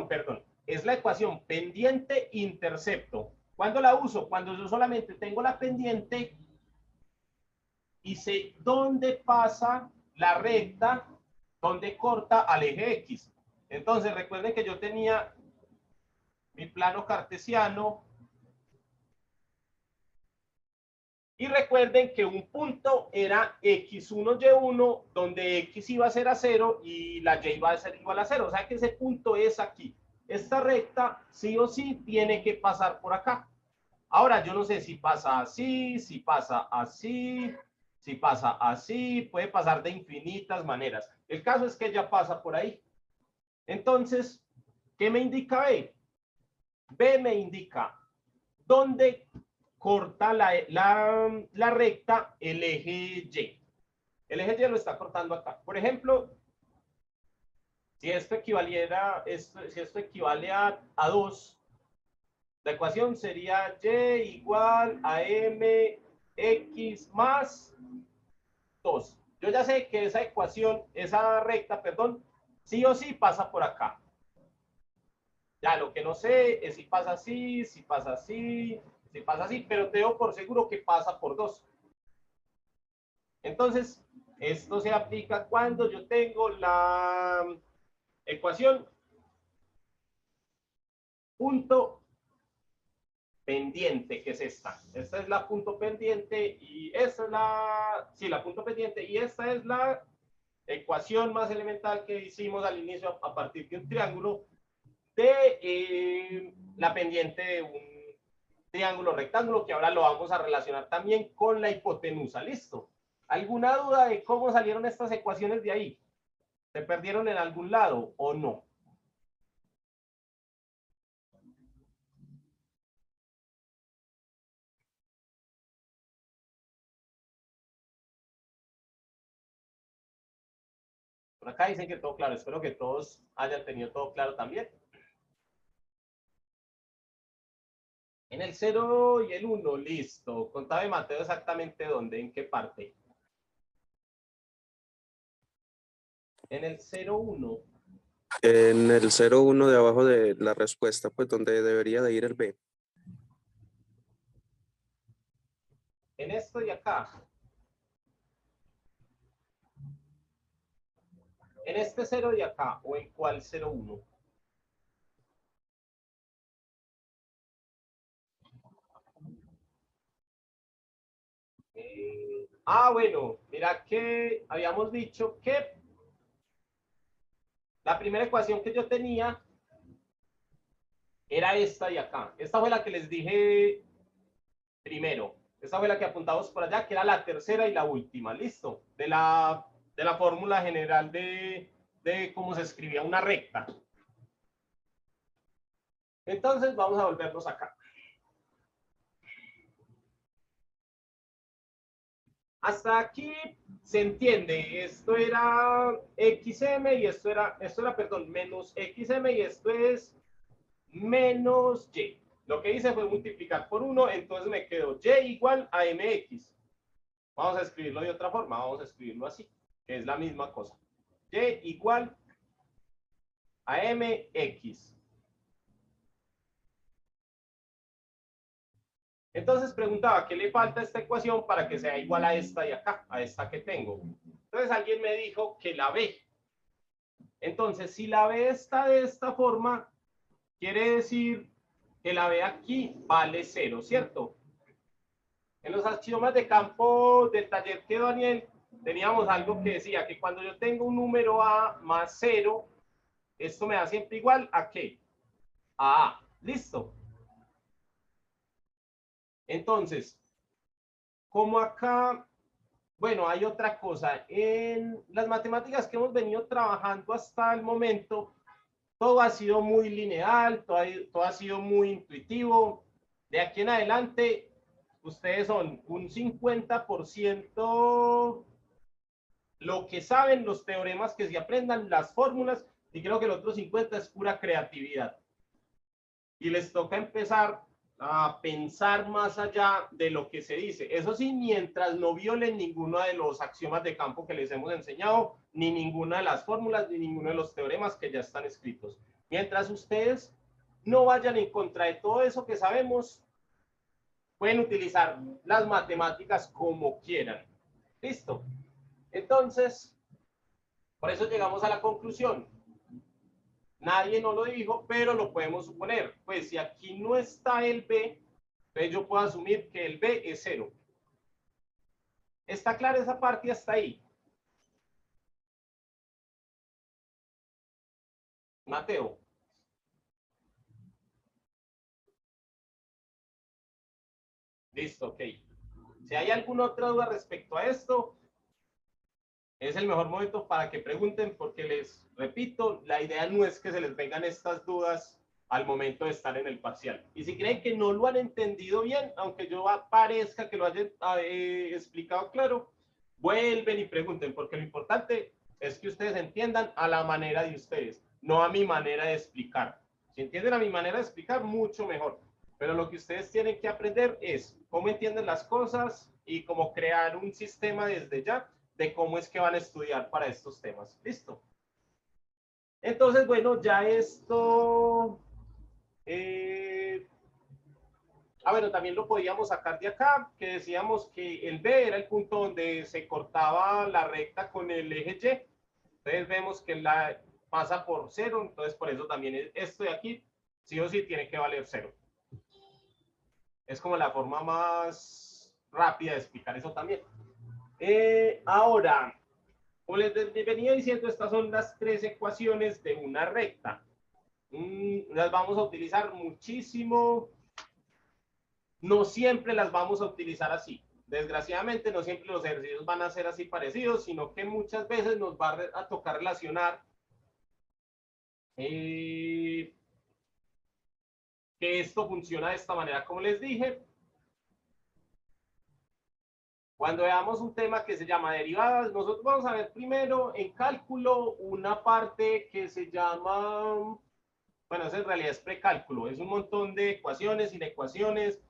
S1: Perdón. Es la ecuación pendiente intercepto. ¿Cuándo la uso? Cuando yo solamente tengo la pendiente y sé dónde pasa la recta, dónde corta al eje X. Entonces recuerden que yo tenía mi plano cartesiano y recuerden que un punto era x1, y1, donde x iba a ser a 0 y la y iba a ser igual a 0. O sea que ese punto es aquí. Esta recta sí o sí tiene que pasar por acá. Ahora yo no sé si pasa así, si pasa así, si pasa así, puede pasar de infinitas maneras. El caso es que ella pasa por ahí. Entonces, ¿qué me indica B? B me indica dónde corta la recta el eje Y. El eje Y lo está cortando acá. Por ejemplo, si esto equivaliera, si esto equivale a 2, la ecuación sería Y igual a mx más 2. Yo ya sé que esa ecuación, esa recta, perdón, sí o sí pasa por acá. Ya lo que no sé es si pasa así, si pasa así, si pasa así, pero tengo por seguro que pasa por 2. Entonces, esto se aplica cuando yo tengo la ecuación punto pendiente, que es esta. Esta es la punto pendiente y esta es la punto pendiente y esta es la ecuación más elemental que hicimos al inicio a partir de un triángulo de la pendiente de un triángulo rectángulo, que ahora lo vamos a relacionar también con la hipotenusa. ¿Listo? ¿Alguna duda de cómo salieron estas ecuaciones de ahí? ¿Se perdieron en algún lado o no? Por acá dicen que todo claro. Espero que todos hayan tenido todo claro también. En el 0 y el 1, listo. Contame, Mateo, exactamente dónde, en qué parte. En el 0, 1.
S5: En el 0,1 de abajo de la respuesta, pues donde debería de ir el B.
S1: En esto y acá. En este 0 y acá, o en cuál 0, 1. Ah, bueno, mira que habíamos dicho que la primera ecuación que yo tenía era esta de acá. Esta fue la que les dije primero. Esta fue la que apuntamos por allá, que era la tercera y la última. Listo. De la fórmula general de cómo se escribía una recta. Entonces vamos a volvernos acá. Hasta aquí se entiende. Esto era XM y esto era, perdón, menos XM y esto es menos Y. Lo que hice fue multiplicar por 1, entonces me quedó Y igual a MX. Vamos a escribirlo de otra forma, vamos a escribirlo así, que es la misma cosa. Y igual a MX. Entonces preguntaba, ¿qué le falta a esta ecuación para que sea igual a esta de acá, a esta que tengo? Entonces alguien me dijo que la B. Entonces, si la B está de esta forma, quiere decir que la B aquí vale 0, ¿cierto? En los axiomas de campo del taller que Daniel teníamos algo que decía que cuando yo tengo un número A más 0, esto me da siempre igual a ¿qué? A A. Listo. Entonces, como acá, bueno, hay otra cosa. En las matemáticas que hemos venido trabajando hasta el momento, todo ha sido muy lineal, todo ha sido muy intuitivo. De aquí en adelante, ustedes son un 50% lo que saben, los teoremas que se aprendan, las fórmulas, y creo que el otro 50% es pura creatividad. Y les toca empezar a pensar más allá de lo que se dice. Eso sí, mientras no violen ninguno de los axiomas de campo que les hemos enseñado, ni ninguna de las fórmulas, ni ninguno de los teoremas que ya están escritos. Mientras ustedes no vayan en contra de todo eso que sabemos, pueden utilizar las matemáticas como quieran. ¿Listo? Entonces, por eso llegamos a la conclusión. Nadie nos lo dijo, pero lo podemos suponer. Pues si aquí no está el B, entonces yo puedo asumir que el B es 0. ¿Está clara esa parte hasta ahí? Mateo. Listo, ok. Si hay alguna otra duda respecto a esto, es el mejor momento para que pregunten, porque les repito, la idea no es que se les vengan estas dudas al momento de estar en el parcial. Y si creen que no lo han entendido bien, aunque yo parezca que lo haya explicado claro, vuelven y pregunten, porque lo importante es que ustedes entiendan a la manera de ustedes, no a mi manera de explicar. Si entienden a mi manera de explicar, mucho mejor. Pero lo que ustedes tienen que aprender es cómo entienden las cosas y cómo crear un sistema desde ya de cómo es que van a estudiar para estos temas. ¿Listo? Entonces, bueno, ya esto... bueno, también lo podíamos sacar de acá, que decíamos que el B era el punto donde se cortaba la recta con el eje Y. Entonces vemos que la pasa por 0, entonces por eso también esto de aquí, sí o sí, tiene que valer 0. Es como la forma más rápida de explicar eso también. Ahora, como les venía diciendo, estas son las 3 ecuaciones de una recta. Las vamos a utilizar muchísimo. No siempre las vamos a utilizar así. Desgraciadamente, no siempre los ejercicios van a ser así parecidos, sino que muchas veces nos va a tocar relacionar que esto funciona de esta manera, como les dije. Cuando veamos un tema que se llama derivadas, nosotros vamos a ver primero en cálculo una parte que se llama, bueno, eso en realidad es precálculo, es un montón de ecuaciones, inecuaciones,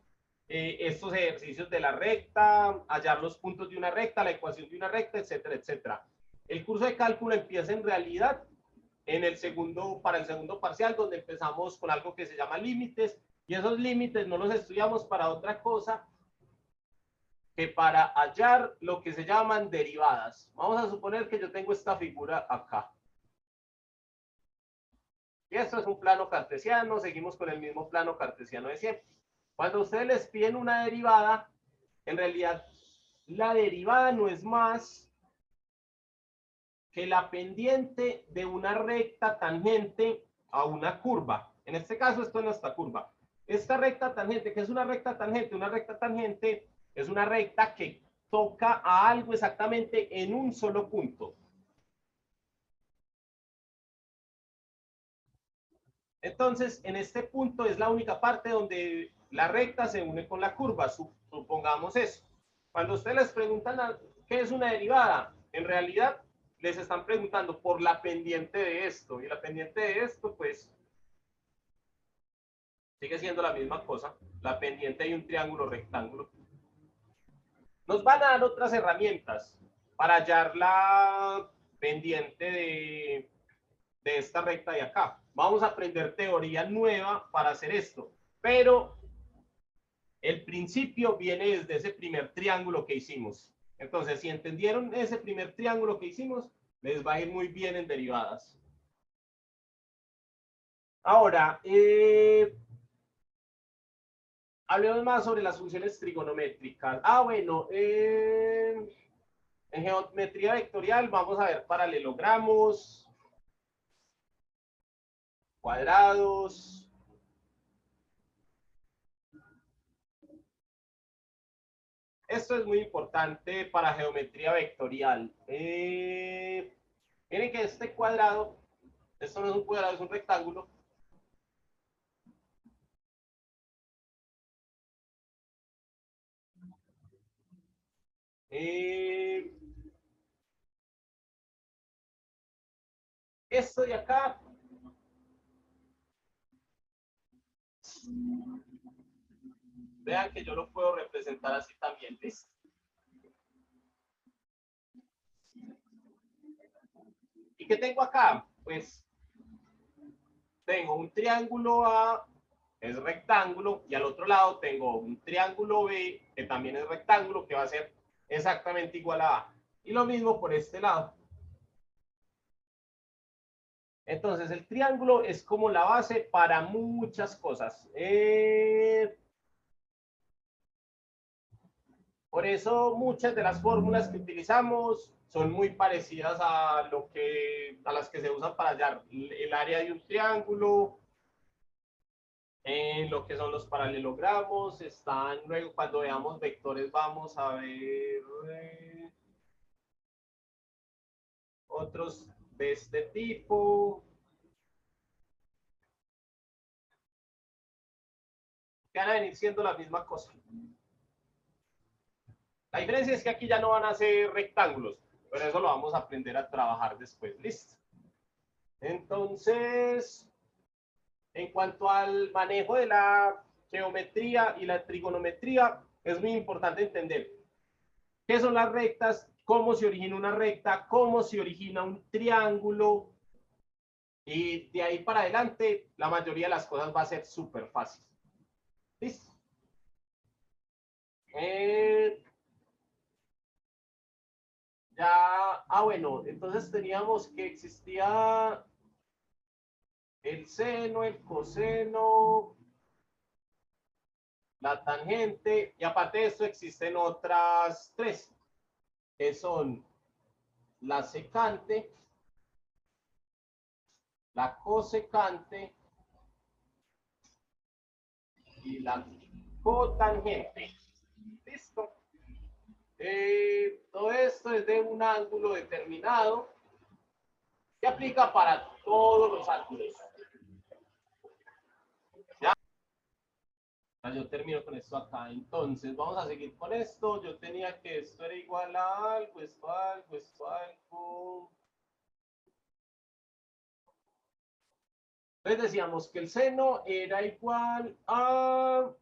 S1: estos ejercicios de la recta, hallar los puntos de una recta, la ecuación de una recta, etcétera, etcétera. El curso de cálculo empieza en realidad para el segundo parcial, donde empezamos con algo que se llama límites, y esos límites no los estudiamos para otra cosa que para hallar lo que se llaman derivadas. Vamos a suponer que yo tengo esta figura acá. Y esto es un plano cartesiano, seguimos con el mismo plano cartesiano de siempre. Cuando ustedes les piden una derivada, en realidad la derivada no es más que la pendiente de una recta tangente a una curva. En este caso, esto es nuestra curva. Esta recta tangente, ¿qué es una recta tangente? Una recta tangente es una recta que toca a algo exactamente en un solo punto. Entonces, en este punto es la única parte donde la recta se une con la curva. Supongamos eso. Cuando ustedes les preguntan qué es una derivada, en realidad les están preguntando por la pendiente de esto. Y la pendiente de esto, pues, sigue siendo la misma cosa. La pendiente de un triángulo rectángulo. Nos van a dar otras herramientas para hallar la pendiente de esta recta de acá. Vamos a aprender teoría nueva para hacer esto. Pero el principio viene desde ese primer triángulo que hicimos. Entonces, si entendieron ese primer triángulo que hicimos, les va a ir muy bien en derivadas. Ahora, hablemos más sobre las funciones trigonométricas. Bueno, en geometría vectorial vamos a ver paralelogramos, cuadrados. Esto es muy importante para geometría vectorial. Miren que este cuadrado, esto no es un cuadrado, es un rectángulo. Esto de acá vean que yo lo puedo representar así también, ¿listo? ¿Y qué tengo acá? Pues tengo un triángulo A, es rectángulo, y al otro lado tengo un triángulo B, que también es rectángulo, que va a ser exactamente igual a A. Y lo mismo por este lado. Entonces, el triángulo es como la base para muchas cosas. Por eso muchas de las fórmulas que utilizamos son muy parecidas a las que se usan para hallar el área de un triángulo, en lo que son los paralelogramos. Luego cuando veamos vectores vamos a ver otros de este tipo, que van a venir siendo la misma cosa. La diferencia es que aquí ya no van a ser rectángulos, pero eso lo vamos a aprender a trabajar después. Listo. Entonces, en cuanto al manejo de la geometría y la trigonometría, es muy importante entender qué son las rectas, cómo se origina una recta, cómo se origina un triángulo, y de ahí para adelante la mayoría de las cosas va a ser súper fácil. ¿Listo? Bueno, entonces teníamos que existía el seno, el coseno, la tangente, y aparte de esto existen otras tres, que son la secante, la cosecante y la cotangente. Listo. Todo esto es de un ángulo determinado que aplica para todos los ángulos. ¿Ya? Yo termino con esto acá. Entonces, vamos a seguir con esto. Yo tenía que esto era igual a algo, esto algo, esto algo. Entonces decíamos que el seno era igual a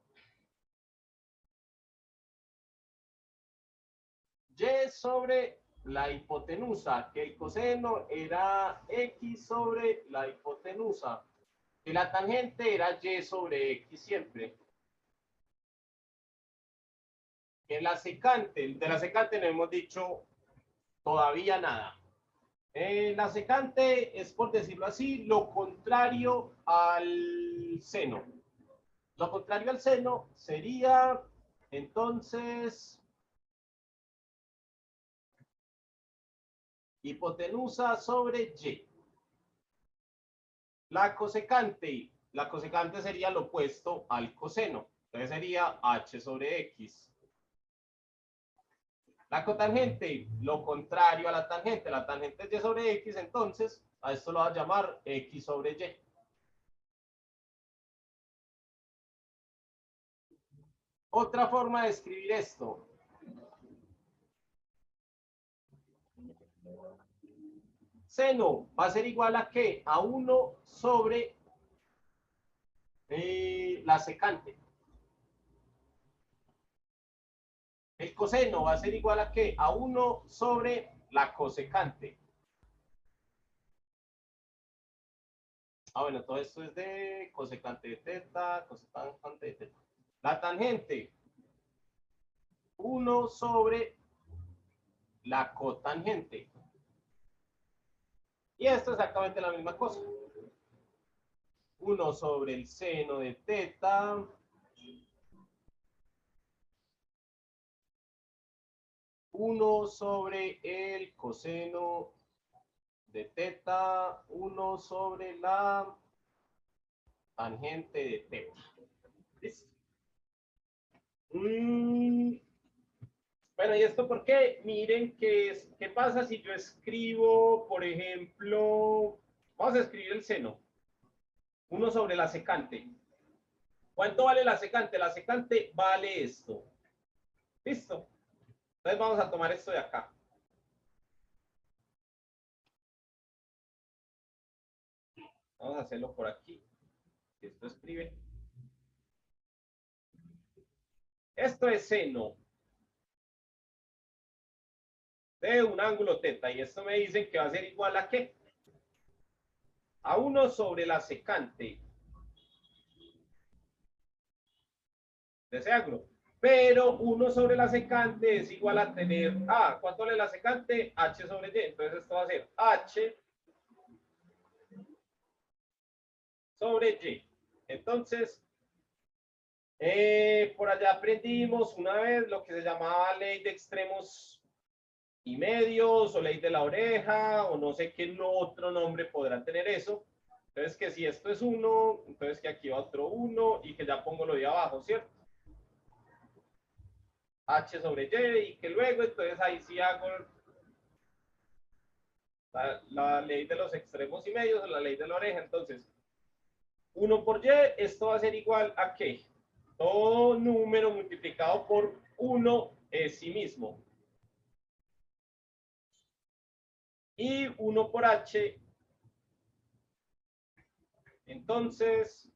S1: y sobre la hipotenusa, que el coseno era x sobre la hipotenusa, que la tangente era y sobre x siempre. Que la secante, de la secante no hemos dicho todavía nada. La secante es, por decirlo así, lo contrario al seno. Lo contrario al seno sería, entonces, hipotenusa sobre Y. La cosecante sería lo opuesto al coseno. Entonces sería H sobre X. La cotangente, lo contrario a la tangente. La tangente es Y sobre X, entonces a esto lo va a llamar X sobre Y. Otra forma de escribir esto. Seno va a ser igual a ¿qué? A 1 sobre la secante. El coseno va a ser igual a ¿qué? A 1 sobre la cosecante. Bueno, todo esto es de cosecante de teta, cosecante de teta. La tangente, 1 sobre la cotangente. Y esto es exactamente la misma cosa. 1 sobre el seno de teta. Uno sobre el coseno de teta, 1 sobre la tangente de teta. ¿Listo? Bueno, ¿y esto por qué? Miren qué pasa si yo escribo, por ejemplo, vamos a escribir el seno. 1 sobre la secante. ¿Cuánto vale la secante? La secante vale esto. ¿Listo? Entonces vamos a tomar esto de acá. Vamos a hacerlo por aquí. Esto escribe. Esto es seno de un ángulo teta. Y esto me dicen que va a ser igual a ¿qué? A 1 sobre la secante de ese ángulo. Pero 1 sobre la secante es igual a tener, ¿cuánto vale la secante? H sobre Y. Entonces esto va a ser H sobre Y. Entonces, por allá aprendimos una vez lo que se llamaba ley de extremos y medios, o ley de la oreja, o no sé qué otro nombre podrá tener eso. Entonces, que si esto es 1, entonces que aquí va otro 1, y que ya pongo lo de abajo, ¿cierto? H sobre Y, y que luego, entonces ahí sí hago la ley de los extremos y medios, o la ley de la oreja. Entonces, 1 por Y, esto va a ser igual a ¿qué? Todo número multiplicado por 1 es sí mismo. Y 1 por H, entonces,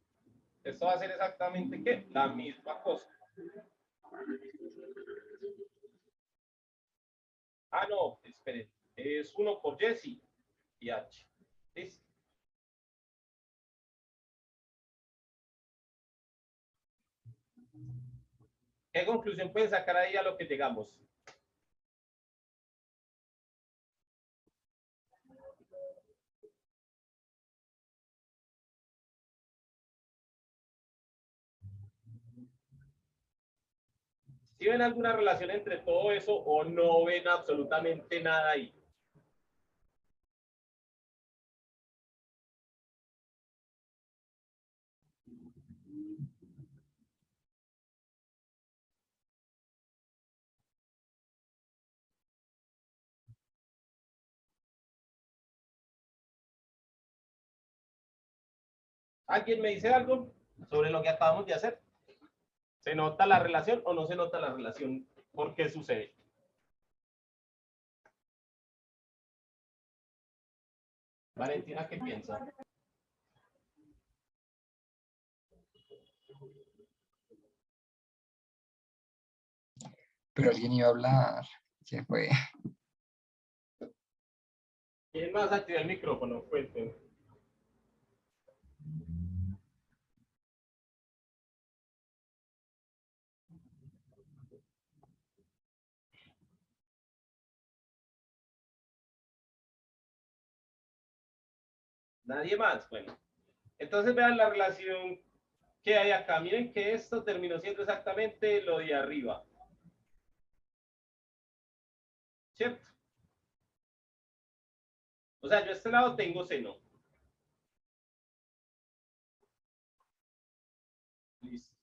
S1: esto va a ser exactamente ¿qué? La misma cosa. No, esperen. Es 1 por Y, sí, y H. ¿Listo? ¿Qué conclusión pueden sacar ahí a lo que llegamos? ¿Sí ven alguna relación entre todo eso o no ven absolutamente nada ahí? ¿Alguien me dice algo sobre lo que acabamos de hacer? ¿Se nota la relación o no se nota la relación? ¿Por qué sucede? Valentina, ¿qué piensa?
S3: Pero alguien iba a hablar. ¿Quién fue?
S1: ¿Quién más activa el micrófono? Cuenten. Nadie más. Bueno, entonces vean la relación que hay acá. Miren que esto terminó siendo exactamente lo de arriba. ¿Cierto? O sea, yo a este lado tengo seno. Listo.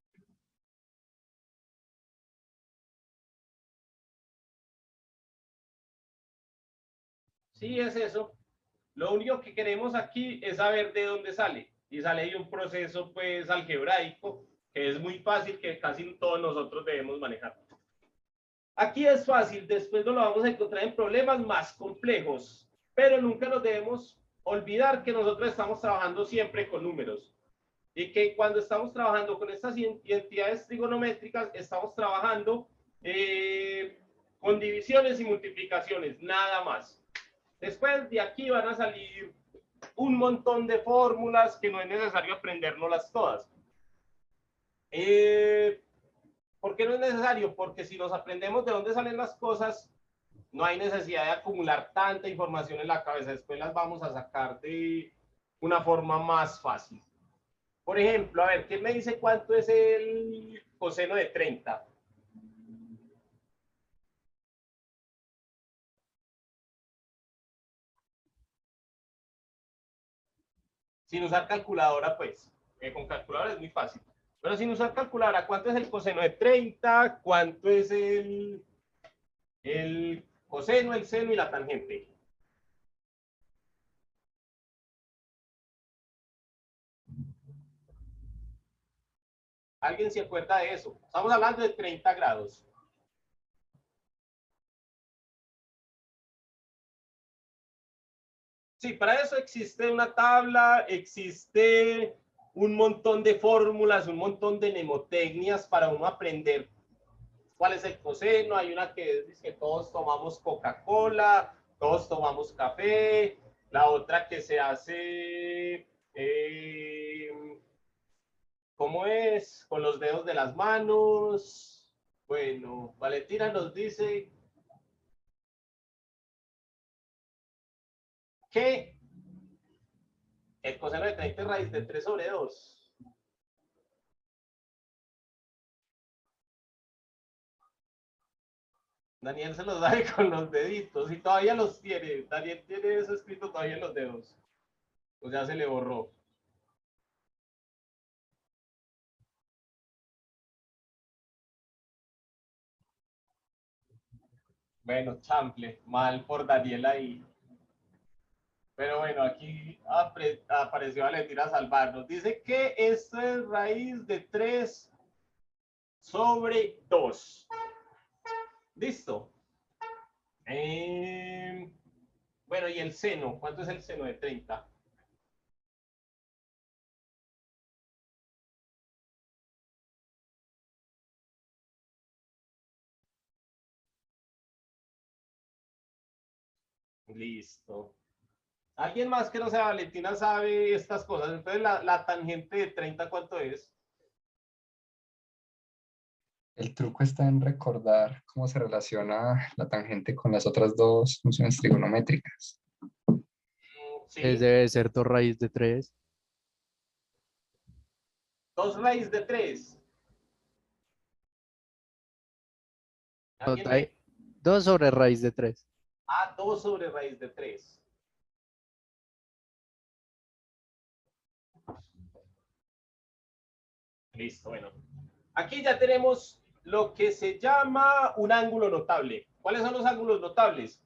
S1: Sí, es eso. Lo único que queremos aquí es saber de dónde sale. Y sale de un proceso, pues, algebraico, que es muy fácil, que casi todos nosotros debemos manejar. Aquí es fácil, después no lo vamos a encontrar en problemas más complejos, pero nunca nos debemos olvidar que nosotros estamos trabajando siempre con números y que cuando estamos trabajando con estas entidades trigonométricas, estamos trabajando con divisiones y multiplicaciones, nada más. Después de aquí van a salir un montón de fórmulas que no es necesario aprendérnoslas todas. ¿Por qué no es necesario? Porque si nos aprendemos de dónde salen las cosas, no hay necesidad de acumular tanta información en la cabeza. Después las vamos a sacar de una forma más fácil. Por ejemplo, a ver, ¿quién me dice cuánto es el coseno de 30? Sin usar calculadora, pues. Con calculadora es muy fácil. Pero sin usar calculadora, ¿cuánto es el coseno de 30? ¿Cuánto es el coseno, el seno y la tangente? ¿Alguien se acuerda de eso? Estamos hablando de 30 grados. Sí, para eso existe una tabla, existe un montón de fórmulas, un montón de mnemotecnias para uno aprender cuál es el coseno. Hay una que dice que todos tomamos Coca-Cola, todos tomamos café, la otra que se hace, ¿cómo es? Con los dedos de las manos. Bueno, Valentina nos dice que el coseno de 30 es raíz de 3 sobre 2. Daniel se los da con los deditos y todavía los tiene. Daniel tiene eso escrito todavía en los dedos. O sea, se le borró. Bueno, chample, mal por Daniel ahí. Pero bueno, aquí apareció Valentina a salvarnos. Dice que esto es raíz de 3 sobre 2. Listo. Bueno, y el seno. ¿Cuánto es el seno de 30? Listo. ¿Alguien más que no sea Valentina sabe estas cosas? Entonces, la tangente de 30, ¿cuánto es?
S3: El truco está en recordar cómo se relaciona la tangente con las otras dos funciones trigonométricas.
S1: Sí.
S2: Debe ser 2 raíz de 3.
S1: 2 raíz de 3.
S2: 2 sobre raíz de 3.
S1: 2 sobre raíz de 3. Listo, bueno. Aquí ya tenemos lo que se llama un ángulo notable. ¿Cuáles son los ángulos notables?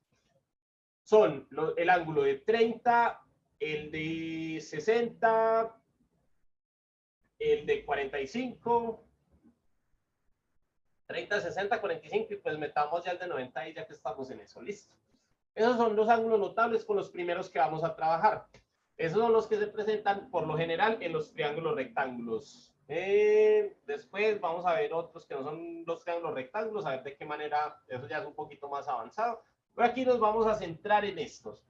S1: Son el ángulo de 30, el de 60, el de 45, 30, 60, 45 y pues metamos ya el de 90 y ya que estamos en eso. Listo. Esos son los ángulos notables con los primeros que vamos a trabajar. Esos son los que se presentan por lo general en los triángulos rectángulos. Después vamos a ver otros que no son los triángulos rectángulos, a ver de qué manera, eso ya es un poquito más avanzado. Pero aquí nos vamos a centrar en estos.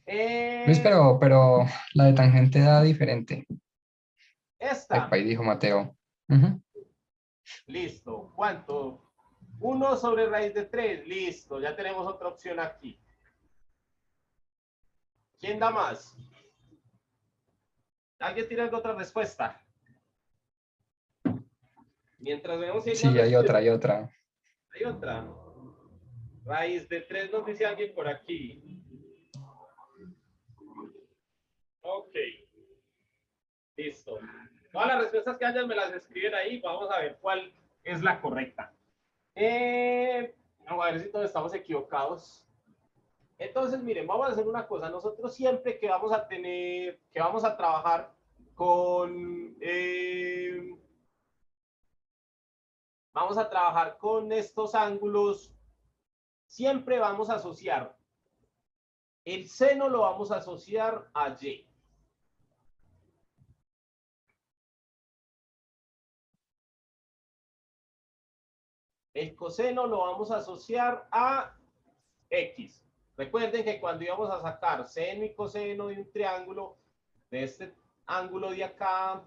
S3: Luis, pero la de tangente da diferente.
S1: Esta.
S3: Ahí dijo Mateo.
S1: Listo. ¿Cuánto? 1 sobre raíz de 3. Listo. Ya tenemos otra opción aquí. ¿Quién da más? ¿Alguien tiene otra respuesta? Mientras vemos si hay
S3: Sí,
S1: más
S3: hay otra,
S1: respuestas.
S3: hay otra.
S1: Hay otra. Raíz de 3 nos dice alguien por aquí. Listo. Todas las respuestas que hayan me las escriben ahí. Vamos a ver cuál es la correcta. Vamos a ver si todos estamos equivocados. Entonces, miren, vamos a hacer una cosa. Nosotros siempre que vamos a tener, que vamos a trabajar con, vamos a trabajar con estos ángulos, siempre vamos a asociar el seno, lo vamos a asociar a Y. El coseno lo vamos a asociar a X. Recuerden que cuando íbamos a sacar seno y coseno de un triángulo, de este ángulo de acá,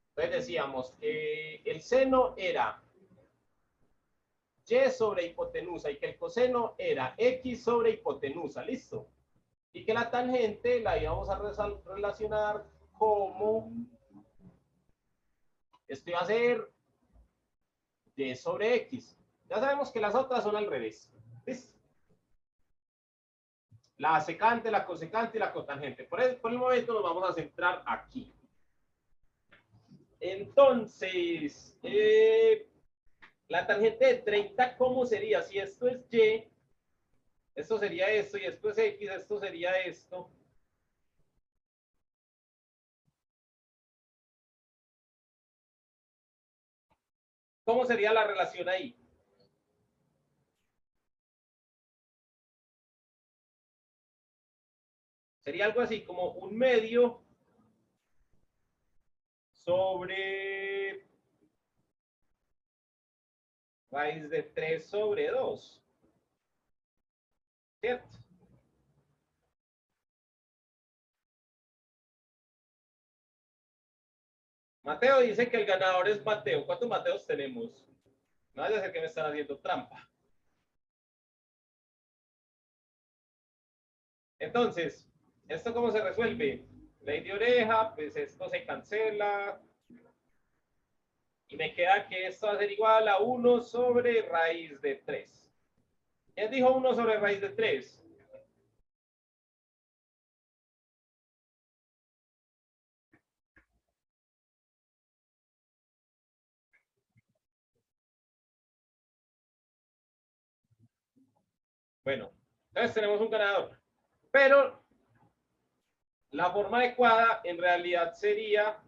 S1: entonces decíamos que el seno era Y sobre hipotenusa y que el coseno era X sobre hipotenusa, ¿listo? Y que la tangente la íbamos a relacionar como, esto iba a ser Y sobre X. Ya sabemos que las otras son al revés, ¿listo? La secante, la cosecante y la cotangente. Por el momento nos vamos a centrar aquí. Entonces, la tangente de 30, ¿cómo sería? Si esto es Y, esto sería esto, y esto es X, esto sería esto. ¿Cómo sería la relación ahí? Sería algo así como un medio sobre raíz de 3 sobre 2. ¿Cierto? Mateo dice que el ganador es Mateo. ¿Cuántos Mateos tenemos? No vaya a ser que me están haciendo trampa. Entonces, ¿esto cómo se resuelve? Ley de oreja, pues esto se cancela. Y me queda que esto va a ser igual a 1 sobre raíz de 3. ¿Quién dijo 1 sobre raíz de 3? Bueno, entonces tenemos un ganador. Pero la forma adecuada en realidad sería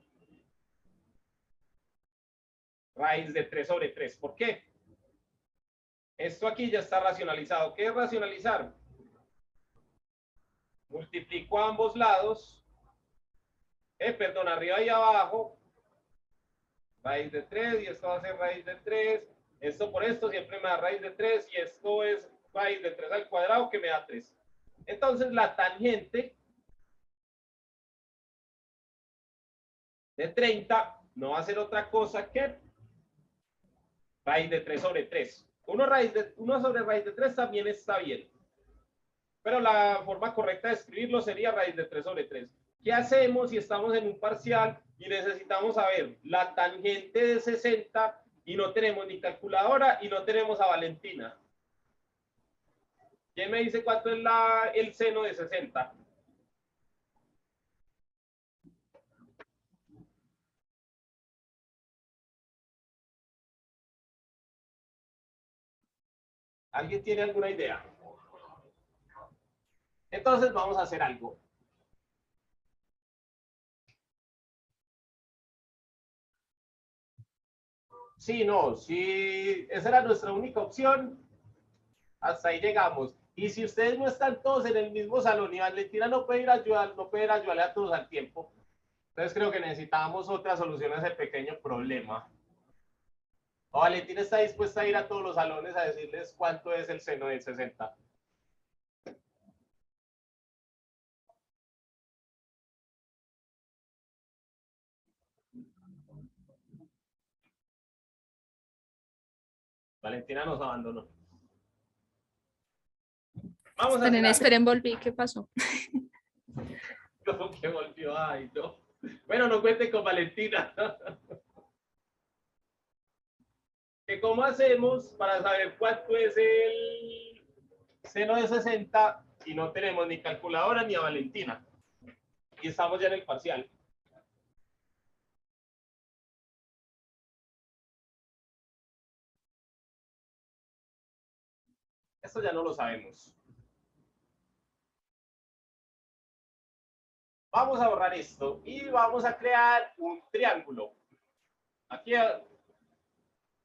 S1: raíz de 3 sobre 3. ¿Por qué? Esto aquí ya está racionalizado. ¿Qué es racionalizar? Multiplico a ambos lados. Perdón, arriba y abajo. Raíz de 3 y esto va a ser raíz de 3. Esto por esto siempre me da raíz de 3 y esto es raíz de 3 al cuadrado que me da 3. Entonces la tangente de 30 no va a ser otra cosa que raíz de 3 sobre 3. 1 sobre raíz de 3 también está bien. Pero la forma correcta de escribirlo sería raíz de 3 sobre 3. ¿Qué hacemos si estamos en un parcial y necesitamos saber la tangente de 60 y no tenemos ni calculadora y no tenemos a Valentina? ¿Quién me dice cuánto es el seno de 60? ¿Alguien tiene alguna idea? Entonces vamos a hacer algo. Sí, no, si esa era nuestra única opción, hasta ahí llegamos. Y si ustedes no están todos en el mismo salón y Valentina no puede ir a ayudar, no puede ir a ayudarle a todos al tiempo, entonces creo que necesitábamos otra solución a ese pequeño problema. O Valentina está dispuesta a ir a todos los salones a decirles cuánto es el seno de 60. Valentina nos abandonó. Vamos a
S6: Esperen,
S1: hacer
S6: esperen, volví. ¿Qué pasó?
S1: ¿Cómo que volvió? Ay, no. Bueno, no cuente con Valentina. ¿Cómo hacemos para saber cuánto es el seno de 60 y no tenemos ni calculadora ni a Valentina? Y estamos ya en el parcial. Esto ya no lo sabemos. Vamos a borrar esto y vamos a crear un triángulo. Aquí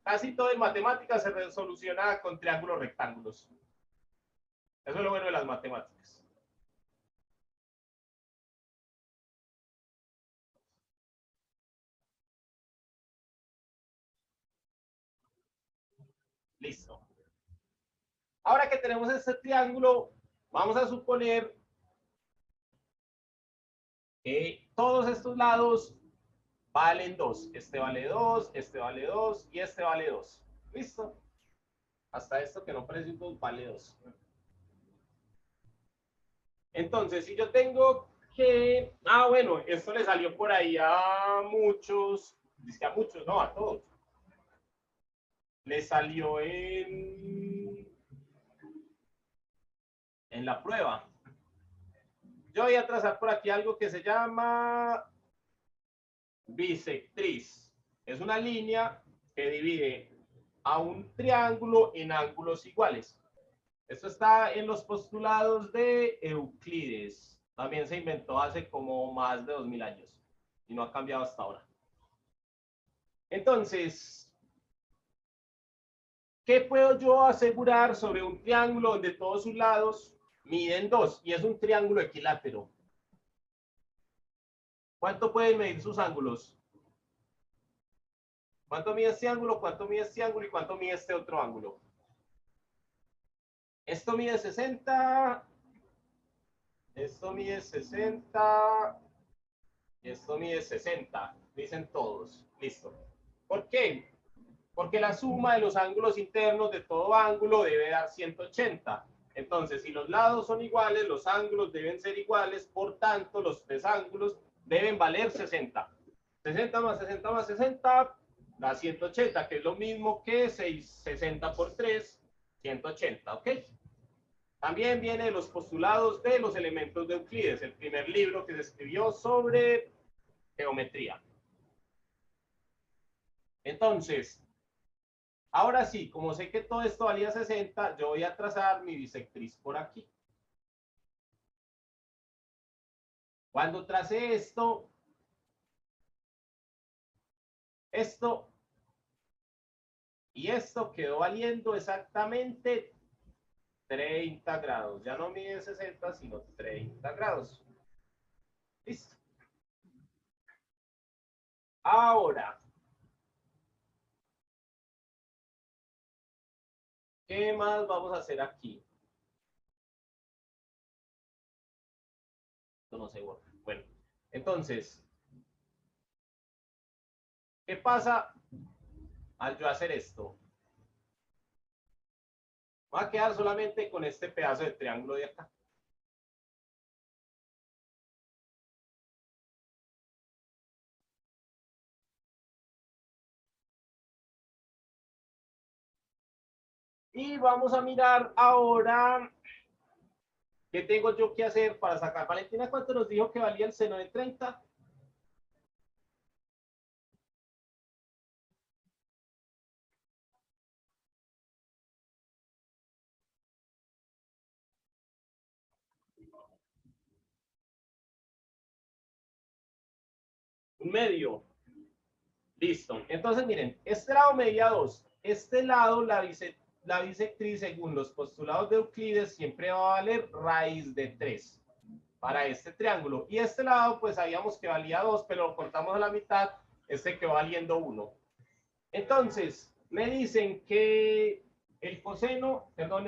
S1: casi todo en matemáticas se resoluciona con triángulos rectángulos. Eso es lo bueno de las matemáticas. Listo. Ahora que tenemos este triángulo, vamos a suponer que todos estos lados valen 2. Este vale 2, este vale 2 y este vale 2. ¿Listo? Hasta esto que no parece un 2 vale 2. Entonces, si yo tengo que... Ah, bueno, esto le salió por ahí a muchos. Dice que a muchos, no, a todos. Le salió en la prueba. Yo voy a trazar por aquí algo que se llama bisectriz. Es una línea que divide a un triángulo en ángulos iguales. Esto está en los postulados de Euclides. También se inventó hace como más de 2000 años y no ha cambiado hasta ahora. Entonces, ¿qué puedo yo asegurar sobre un triángulo donde todos sus lados miden 2 y es un triángulo equilátero? ¿Cuánto pueden medir sus ángulos? ¿Cuánto mide este ángulo? ¿Cuánto mide este ángulo? ¿Y cuánto mide este otro ángulo? Esto mide 60. Esto mide 60. Y esto mide 60. Dicen todos. Listo. ¿Por qué? Porque la suma de los ángulos internos de todo ángulo debe dar 180. Entonces, si los lados son iguales, los ángulos deben ser iguales. Por tanto, los tres ángulos deben valer 60. 60 más 60 más 60 da 180, que es lo mismo que 60 por 3, 180, ¿ok? También viene de los postulados de los elementos de Euclides, el primer libro que se escribió sobre geometría. Entonces, ahora sí, como sé que todo esto valía 60, yo voy a trazar mi bisectriz por aquí. Cuando trace esto y esto quedó valiendo exactamente 30 grados. Ya no mide 60, sino 30 grados. Listo. Ahora, ¿qué más vamos a hacer aquí? Esto no se borra. Bueno, entonces, ¿qué pasa al yo hacer esto? Va a quedar solamente con este pedazo de triángulo de acá. Y vamos a mirar ahora qué tengo yo que hacer para sacar. Valentina, ¿cuánto nos dijo que valía el seno de 30? Un medio. Listo. Entonces, miren, este lado medía 2. Este lado, la bisectriz, según los postulados de Euclides, siempre va a valer raíz de 3 para este triángulo. Y este lado, pues sabíamos que valía 2, pero lo cortamos a la mitad, este quedó valiendo 1. Entonces, me dicen que el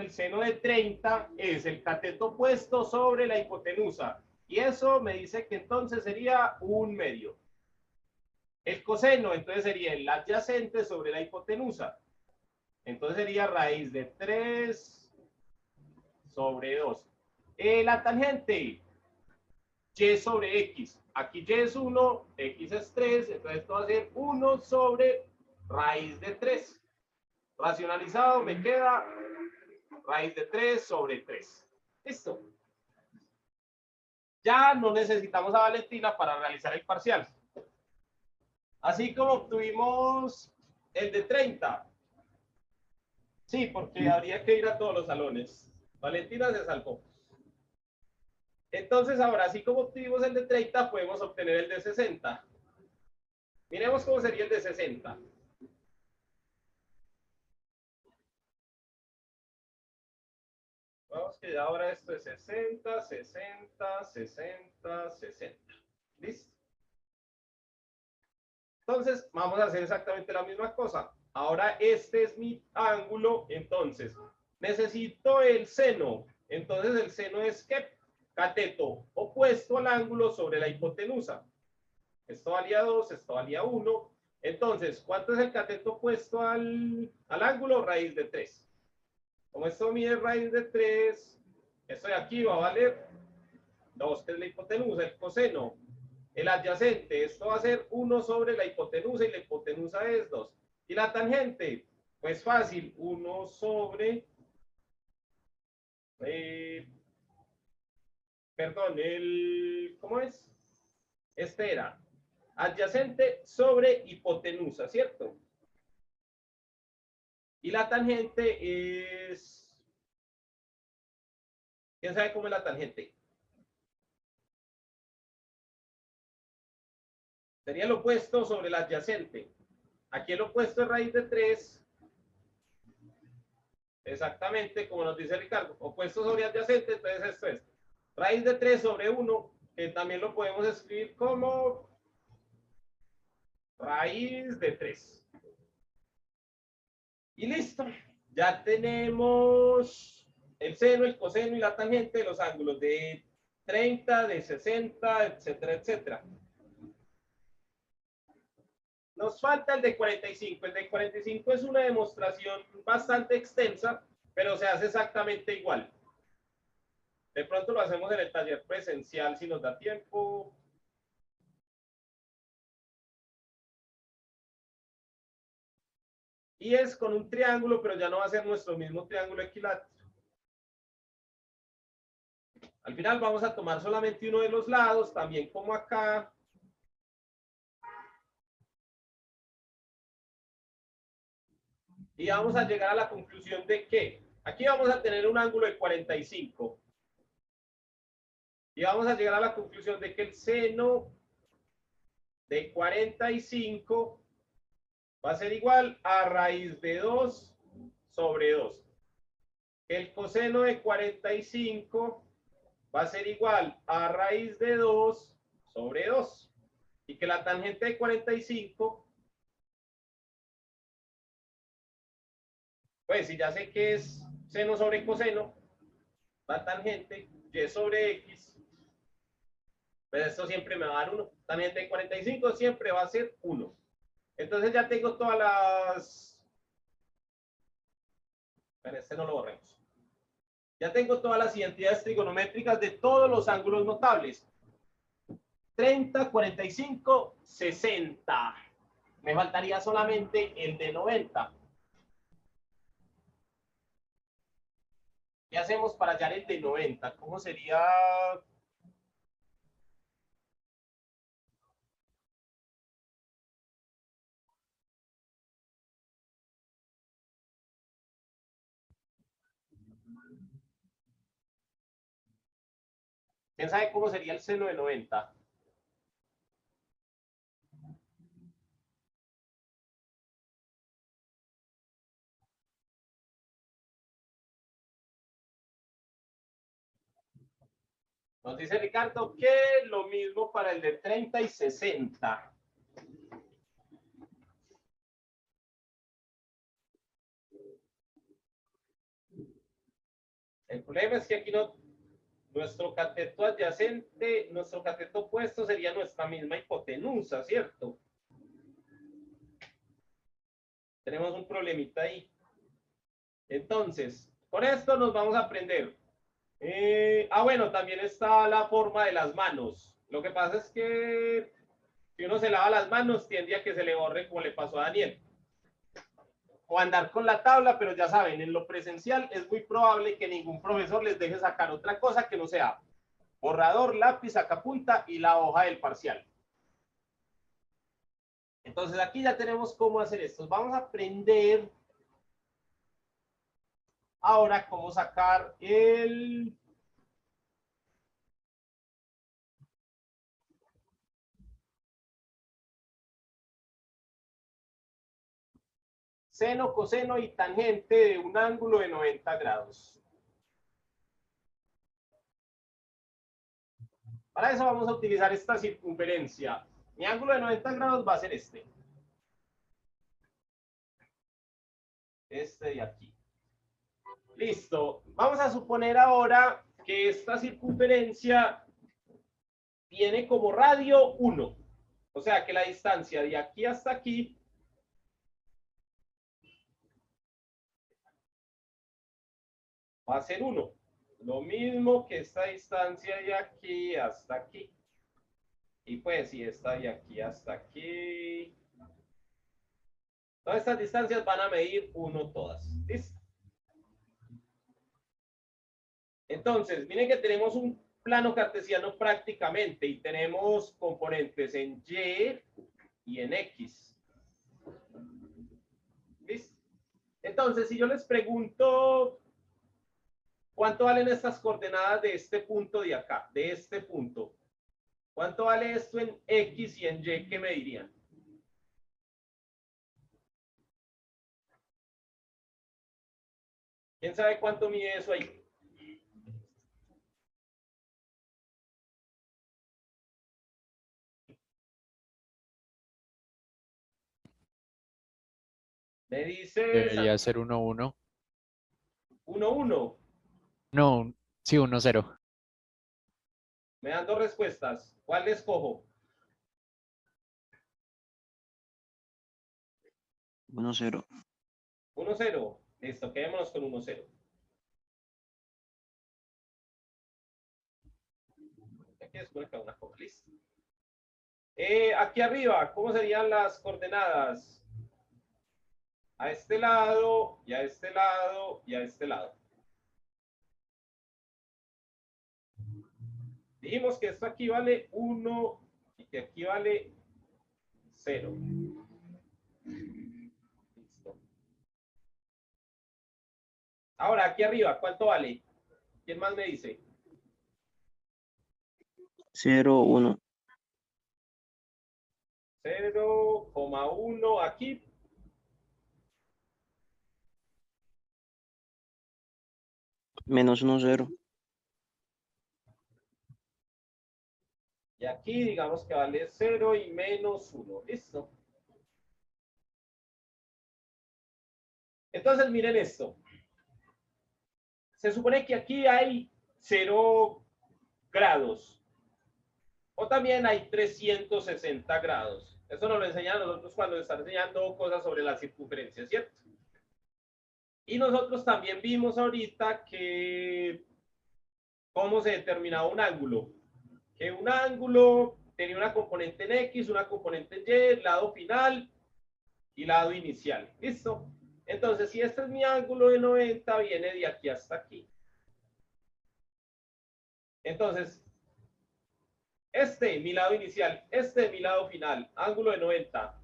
S1: seno de 30 es el cateto opuesto sobre la hipotenusa. Y eso me dice que entonces sería un medio. El coseno, entonces sería el adyacente sobre la hipotenusa. Entonces sería raíz de 3 sobre 2. La tangente, y sobre x. Aquí y es 1, x es 3, entonces esto va a ser 1 sobre raíz de 3. Racionalizado me queda raíz de 3 sobre 3. Listo. Ya no necesitamos a Valentina para realizar el parcial. Así como obtuvimos el de 30. Sí, porque habría que ir a todos los salones. Valentina se salvó. Entonces, ahora, así como obtuvimos el de 30, podemos obtener el de 60. Miremos cómo sería el de 60. Vamos que ya ahora esto es 60, 60, 60, 60. ¿Listo? Entonces, vamos a hacer exactamente la misma cosa. Ahora este es mi ángulo, entonces necesito el seno. Entonces el seno es ¿qué? Cateto opuesto al ángulo sobre la hipotenusa. Esto valía 2, esto valía 1. Entonces, ¿cuánto es el cateto opuesto al ángulo? Raíz de 3. Como esto mide raíz de 3, esto de aquí va a valer 2, que es la hipotenusa, el coseno. El adyacente, esto va a ser 1 sobre la hipotenusa y la hipotenusa es 2. Y la tangente, pues fácil, 1 sobre, ¿cómo es? Este era adyacente sobre hipotenusa, ¿cierto? Y la tangente es, ¿quién sabe cómo es la tangente? Sería el opuesto sobre el adyacente. Aquí el opuesto es raíz de 3. Exactamente, como nos dice Ricardo. Opuesto sobre adyacente, entonces esto es raíz de 3 sobre 1, que también lo podemos escribir como raíz de 3. Y listo. Ya tenemos el seno, el coseno y la tangente de los ángulos de 30, de 60, etcétera, etcétera. Nos falta el de 45. El de 45 es una demostración bastante extensa, pero se hace exactamente igual. De pronto lo hacemos en el taller presencial si nos da tiempo. Y es con un triángulo, pero ya no va a ser nuestro mismo triángulo equilátero. Al final vamos a tomar solamente uno de los lados, también como acá. Y vamos a llegar a la conclusión de que aquí vamos a tener un ángulo de 45. Y vamos a llegar a la conclusión de que el seno de 45 va a ser igual a raíz de 2 sobre 2. El coseno de 45 va a ser igual a raíz de 2 sobre 2. Y que la tangente de 45, pues si ya sé que es seno sobre coseno, la tangente y sobre x, pues esto siempre me va a dar 1. Tangente de 45 siempre va a ser 1. Entonces ya tengo todas las... Pero este no lo borremos. Ya tengo todas las identidades trigonométricas de todos los ángulos notables. 30, 45, 60. Me faltaría solamente el de 90. ¿Qué hacemos para hallar el de 90? ¿Cómo sería? ¿Quién sabe cómo sería el seno de 90? Nos dice Ricardo que lo mismo para el de 30 y 60. El problema es que aquí no, nuestro cateto adyacente, nuestro cateto opuesto sería nuestra misma hipotenusa, ¿cierto? Tenemos un problemita ahí. Entonces, con esto nos vamos a aprender. Bueno, también está la forma de las manos. Lo que pasa es que si uno se lava las manos, tiende a que se le borre como le pasó a Daniel. O andar con la tabla, pero ya saben, en lo presencial es muy probable que ningún profesor les deje sacar otra cosa que no sea borrador, lápiz, sacapunta y la hoja del parcial. Entonces aquí ya tenemos cómo hacer esto. Vamos a aprender Ahora, ¿cómo sacar el seno, coseno y tangente de un ángulo de 90 grados? Para eso vamos a utilizar esta circunferencia. Mi ángulo de 90 grados va a ser este. Este de aquí. Listo. Vamos a suponer ahora que esta circunferencia tiene como radio 1. O sea que la distancia de aquí hasta aquí va a ser 1. Lo mismo que esta distancia de aquí hasta aquí. Y pues si esta de aquí hasta aquí. Todas estas distancias van a medir 1 todas. ¿Listo? Entonces, miren que tenemos un plano cartesiano prácticamente y tenemos componentes en Y y en X. ¿Listo? Entonces, si yo les pregunto cuánto valen estas coordenadas de este punto de acá, de este punto, ¿cuánto vale esto en X y en Y? ¿Qué me dirían? ¿Quién sabe cuánto mide eso ahí? Me dice
S2: Debería ser 1-1.
S1: 1-1.
S2: No, sí, 1-0.
S1: Me dan dos respuestas. ¿Cuál les cojo?
S6: 1-0.
S1: 1-0. Listo, quedémonos con 1-0. Aquí desconecta una coma, listo. Aquí arriba, ¿cómo serían las coordenadas? A este lado, y a este lado, y a este lado. Dijimos que esto aquí vale 1 y que aquí vale 0. Listo. Ahora, aquí arriba, ¿cuánto vale? ¿Quién más me dice?
S6: 0-1.
S1: 0,1 aquí.
S6: Menos 1-0.
S1: Y aquí digamos que vale 0 y menos 1. Listo. Entonces miren esto. Se supone que aquí hay 0 grados. O también hay 360 grados. Eso nos lo enseñan a nosotros cuando están enseñando cosas sobre la circunferencia, ¿cierto? Y nosotros también vimos ahorita que cómo se determinaba un ángulo. Que un ángulo tenía una componente en X, una componente en Y, lado final y lado inicial. ¿Listo? Entonces, si este es mi ángulo de 90, viene de aquí hasta aquí. Entonces, mi lado inicial, mi lado final, ángulo de 90.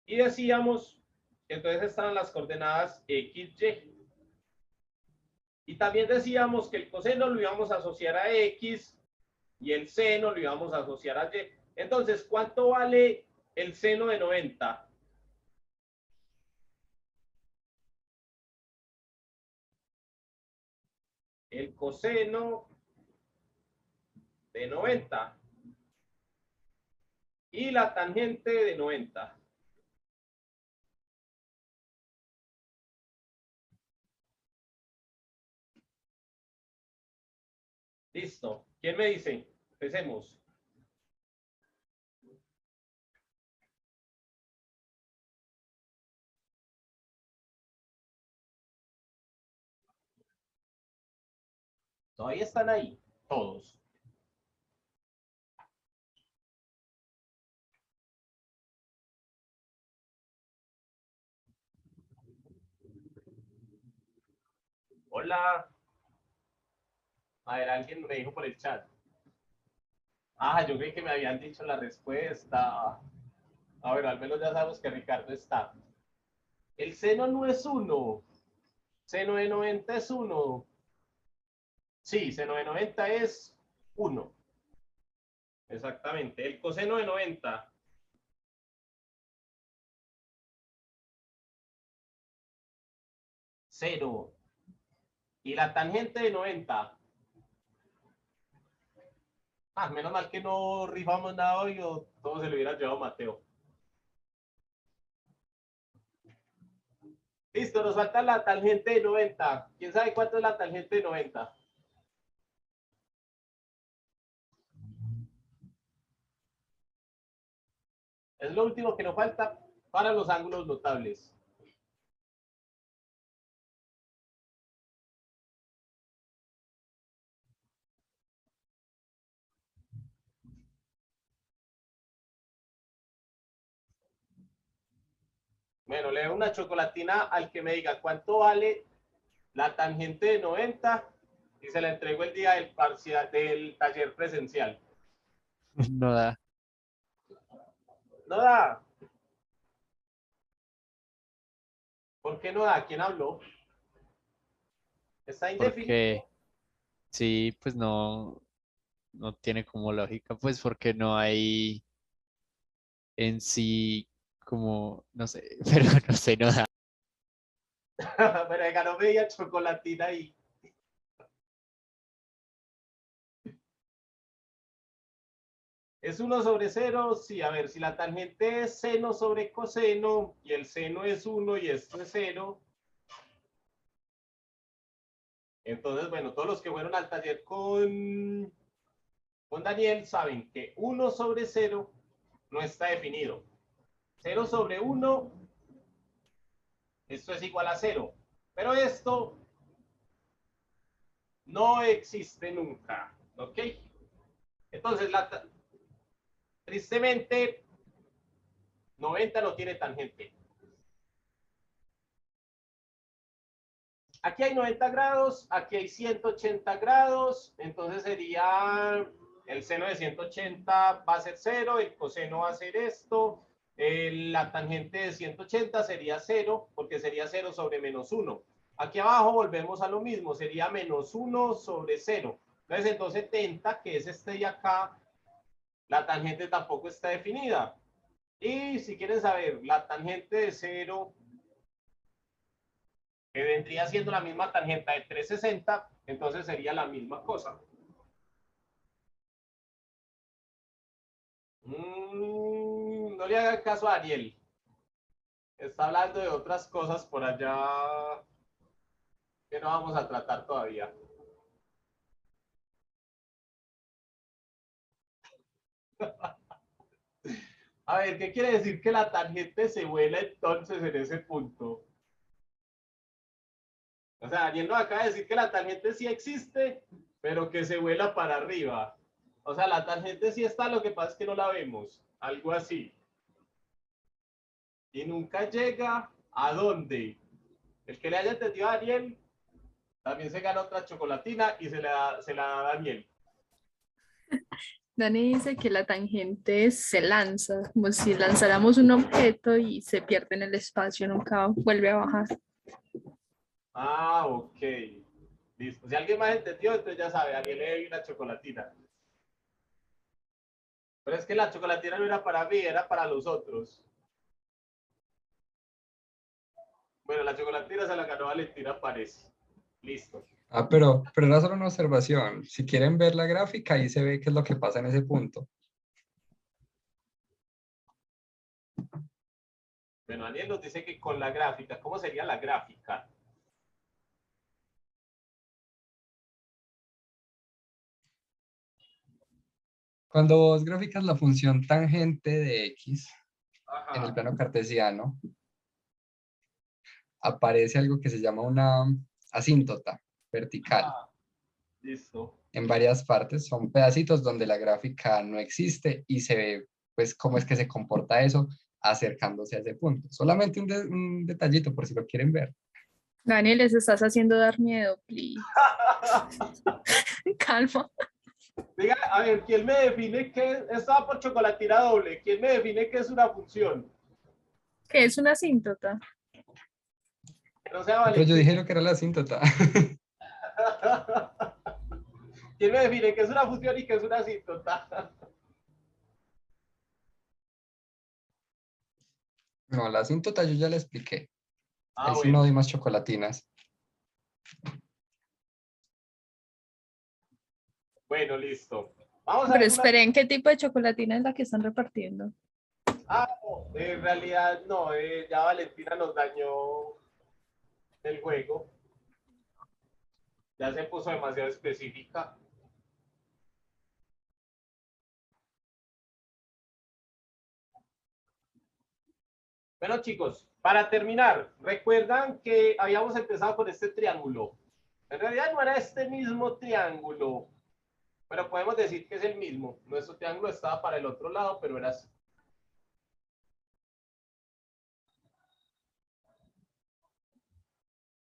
S1: Y decíamos, entonces están las coordenadas X, Y. Y también decíamos que el coseno lo íbamos a asociar a X y el seno lo íbamos a asociar a Y. Entonces, ¿cuánto vale el seno de 90? El coseno de 90 y la tangente de 90. Listo. ¿Quién me dice? Empecemos. Todavía están ahí, todos. Hola. A ver, alguien me dijo por el chat. Ah, yo creí que me habían dicho la respuesta. A ver, al menos ya sabemos que Ricardo está. El seno no es 1. Seno de 90 es 1. Sí, seno de 90 es 1. Exactamente. El coseno de 90. Cero. Y la tangente de 90. Menos mal que no rifamos nada hoy o todo se lo hubiera llevado Mateo. Listo, nos falta la tangente de 90. ¿Quién sabe cuánto es la tangente de 90? Es lo último que nos falta para los ángulos notables. Bueno, le doy una chocolatina al que me diga cuánto vale la tangente de 90 y se la entrego el día del parcial del taller presencial.
S2: No da.
S1: No da. ¿Por qué no da? ¿Quién habló? Está indefinido.
S2: Porque sí, pues no tiene como lógica, pues porque no hay en sí como, no sé, pero no sé, no da.
S1: Pero me ganó media chocolatina ahí. ¿Es 1 sobre 0? Sí, a ver, si la tangente es seno sobre coseno y el seno es 1 y esto es 0. Entonces, bueno, todos los que fueron al taller con Daniel saben que 1 sobre 0 no está definido. 0 sobre 1, esto es igual a 0. Pero esto no existe nunca. ¿Ok? Entonces, tristemente, 90 no tiene tangente. Aquí hay 90 grados, aquí hay 180 grados, entonces sería el seno de 180 va a ser 0, el coseno va a ser esto, la tangente de 180 sería 0, porque sería 0 sobre menos 1. Aquí abajo volvemos a lo mismo, sería menos 1 sobre 0. Entonces 70, que es este de acá, la tangente tampoco está definida. Y si quieren saber, la tangente de 0, que vendría siendo la misma tangente de 360, entonces sería la misma cosa. No le hagan caso a Ariel. Está hablando de otras cosas por allá que no vamos a tratar todavía. A ver, ¿qué quiere decir que la tangente se vuela entonces en ese punto? O sea, Ariel nos acaba de decir que la tangente sí existe, pero que se vuela para arriba. O sea, la tangente sí está, lo que pasa es que no la vemos. Algo así. Y nunca llega a dónde. El que le haya entendido a Daniel también se gana otra chocolatina y se la da a Daniel.
S7: Dani dice que la tangente se lanza, como si lanzáramos un objeto y se pierde en el espacio, nunca vuelve a bajar.
S1: Ah, ok. Listo. Si alguien más entendió, entonces ya sabe, a Daniel le doy una chocolatina. Pero es que la chocolatina no era para mí, era para los otros. Bueno, la chocolatina se la ganó Valentina Párez. Listo.
S3: Pero era solo una observación. Si quieren ver la gráfica, ahí se ve qué es lo que pasa en ese punto.
S1: Bueno, Daniel nos dice que con la gráfica, ¿cómo sería la gráfica?
S3: Cuando vos graficas la función tangente de X en el
S1: Ajá.
S3: plano cartesiano, aparece algo que se llama una asíntota vertical.
S1: Ah, listo.
S3: En varias partes, son pedacitos donde la gráfica no existe y se ve pues cómo es que se comporta eso acercándose a ese punto. Solamente un detallito por si lo quieren ver.
S7: Daniel, les estás haciendo dar miedo, please. Calma.
S1: Diga, a ver, ¿quién me define qué estaba por chocolatina doble? ¿Quién me define qué es una función?
S7: ¿Qué es una asíntota?
S1: No sea
S3: Pero yo
S1: Valentín.
S3: dije lo que era la asíntota.
S1: ¿Quién me define qué es una fusión y qué es una asíntota?
S3: No, la asíntota yo ya la expliqué.
S1: Ah,
S3: Ahí sí no
S1: bueno.
S3: doy más chocolatinas.
S1: Bueno, listo. Vamos a
S7: Pero
S1: ver una...
S7: esperen, ¿qué tipo de chocolatina es la que están repartiendo?
S1: Ah, no, en realidad no, ya Valentina nos dañó el juego. Ya se puso demasiado específica. Bueno, chicos, para terminar, recuerdan que habíamos empezado con este triángulo. En realidad no era este mismo triángulo, pero podemos decir que es el mismo. Nuestro triángulo estaba para el otro lado, pero era así.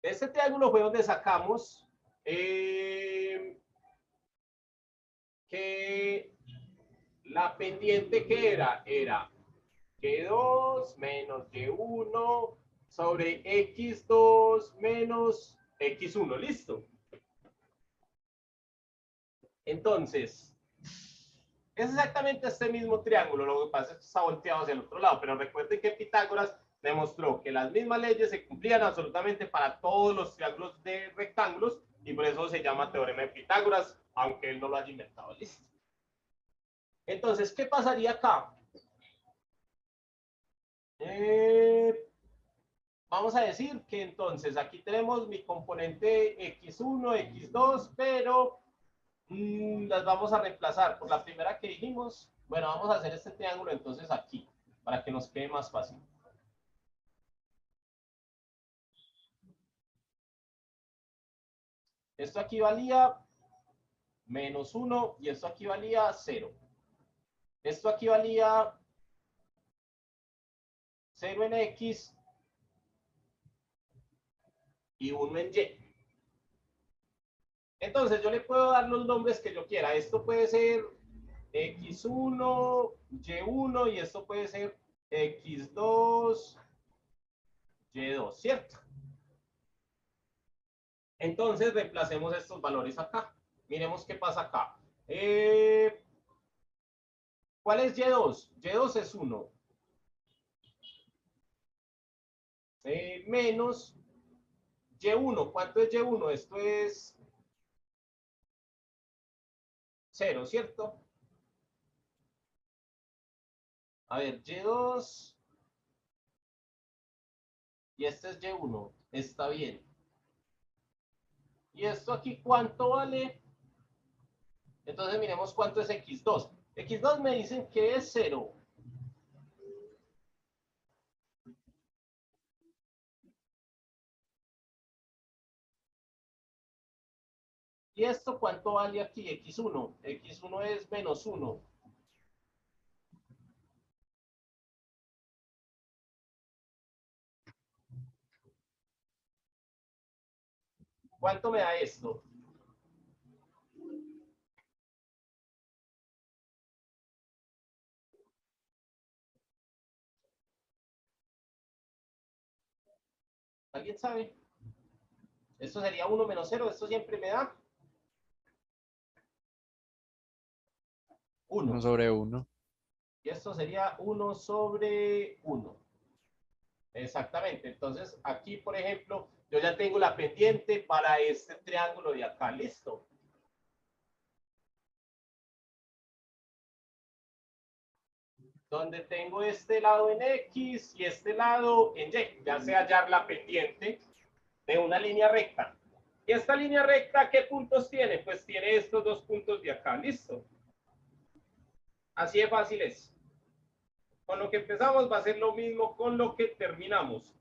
S1: Este triángulo fue donde sacamos que la pendiente que era y2 menos y1 sobre x2 menos x1, listo. Entonces, es exactamente este mismo triángulo, lo que pasa es que está volteado hacia el otro lado, pero recuerden que Pitágoras demostró que las mismas leyes se cumplían absolutamente para todos los triángulos de rectángulos y por eso se llama teorema de Pitágoras, aunque él no lo haya inventado, listo. Entonces, ¿qué pasaría acá? Vamos a decir que entonces aquí tenemos mi componente x1, x2, pero las vamos a reemplazar por la primera que dijimos. Bueno, vamos a hacer este triángulo entonces aquí, para que nos quede más fácil. Esto aquí valía -1 y esto aquí valía 0. Esto aquí valía 0 en x y 1 en y. Entonces yo le puedo dar los nombres que yo quiera. Esto puede ser x1, y1 y esto puede ser x2, y2, ¿cierto? Entonces reemplacemos estos valores acá. Miremos qué pasa acá. ¿Cuál es y2? Y2 es 1. Menos y1. ¿Cuánto es y1? Esto es 0, ¿cierto? A ver, y2 y este es y1. Está bien. ¿Y esto aquí cuánto vale? Entonces miremos cuánto es x2. X2 me dicen que es 0. ¿Y esto cuánto vale aquí? X1. X1 es -1. ¿Cuánto me da esto? ¿Alguien sabe? Esto sería 1 menos 0. Esto siempre me da 1.
S2: 1 sobre 1.
S1: Y esto sería 1 sobre 1. Exactamente. Entonces, aquí, por ejemplo, yo ya tengo la pendiente para este triángulo de acá. Listo. Donde tengo este lado en X y este lado en Y. Ya sé hallar la pendiente de una línea recta. ¿Y esta línea recta qué puntos tiene? Pues tiene estos dos puntos de acá. Listo. Así de fácil es. Con lo que empezamos va a ser lo mismo con lo que terminamos.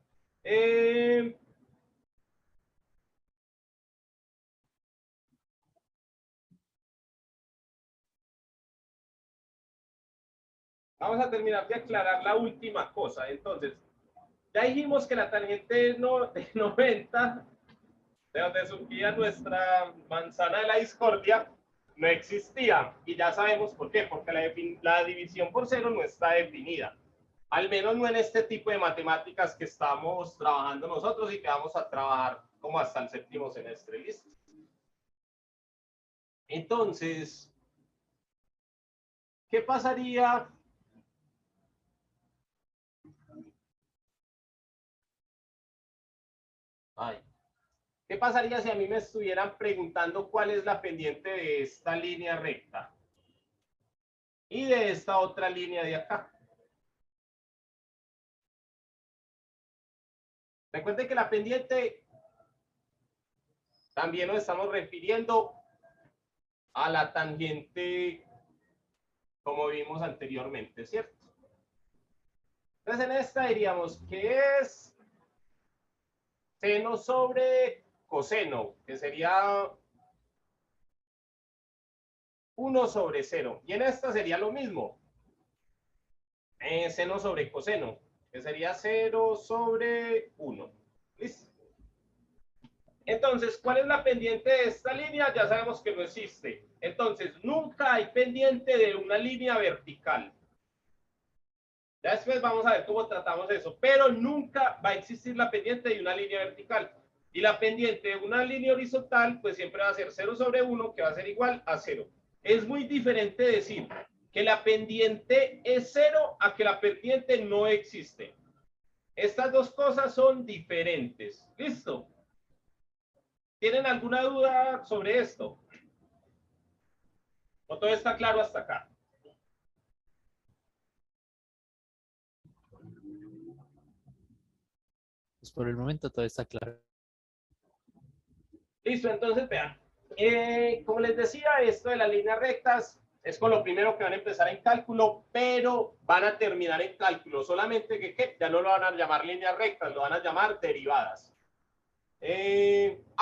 S1: Vamos a terminar de aclarar la última cosa. Entonces, ya dijimos que la tangente de 90, de donde surgía nuestra manzana de la discordia, no existía. Y ya sabemos por qué, porque la división por cero no está definida. Al menos no en este tipo de matemáticas que estamos trabajando nosotros y que vamos a trabajar como hasta el 7º semestre, ¿listo? Entonces, ¿qué pasaría? ¿Qué pasaría si a mí me estuvieran preguntando cuál es la pendiente de esta línea recta y de esta otra línea de acá? Recuerden que la pendiente también nos estamos refiriendo a la tangente como vimos anteriormente, ¿cierto? Entonces en esta diríamos que es seno sobre coseno, que sería 1 sobre 0. Y en esta sería lo mismo. Seno sobre coseno, que sería 0 sobre 1. ¿Listo? Entonces, ¿cuál es la pendiente de esta línea? Ya sabemos que no existe. Entonces, nunca hay pendiente de una línea vertical. Ya después vamos a ver cómo tratamos eso. Pero nunca va a existir la pendiente de una línea vertical. Y la pendiente de una línea horizontal, pues siempre va a ser 0 sobre 1, que va a ser igual a 0. Es muy diferente decir que la pendiente es 0 a que la pendiente no existe. Estas dos cosas son diferentes. ¿Listo? ¿Tienen alguna duda sobre esto? ¿O todo está claro hasta acá?
S2: Pues por el momento todo está claro.
S1: Listo, entonces vean. Como les decía, esto de las líneas rectas es con lo primero que van a empezar en cálculo, pero van a terminar en cálculo. Solamente que ya no lo van a llamar líneas rectas, lo van a llamar derivadas.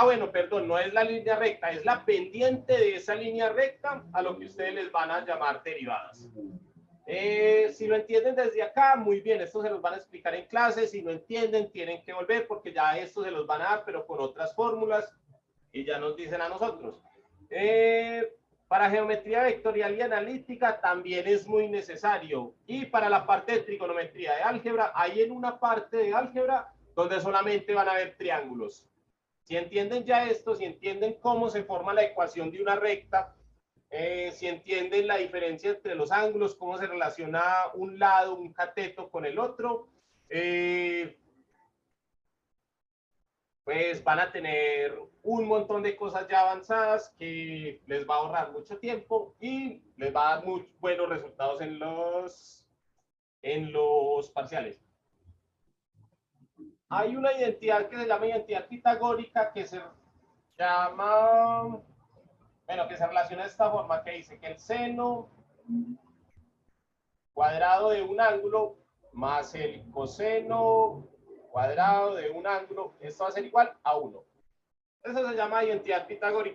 S1: Bueno, perdón, no es la línea recta, es la pendiente de esa línea recta a lo que ustedes les van a llamar derivadas. Si lo entienden desde acá, muy bien, esto se los van a explicar en clase. Si no entienden, tienen que volver porque ya esto se los van a dar, pero con otras fórmulas y ya nos dicen a nosotros. Para geometría vectorial y analítica también es muy necesario. Y para la parte de trigonometría de álgebra, hay en una parte de álgebra donde solamente van a haber triángulos. Si entienden ya esto, si entienden cómo se forma la ecuación de una recta, si entienden la diferencia entre los ángulos, cómo se relaciona un lado, un cateto con el otro, pues van a tener un montón de cosas ya avanzadas que les va a ahorrar mucho tiempo y les va a dar muy buenos resultados en los parciales. Hay una identidad que se llama identidad pitagórica que se llama, bueno, que se relaciona de esta forma, que dice que el seno cuadrado de un ángulo más el coseno cuadrado de un ángulo, esto va a ser igual a 1. Eso se llama identidad pitagórica.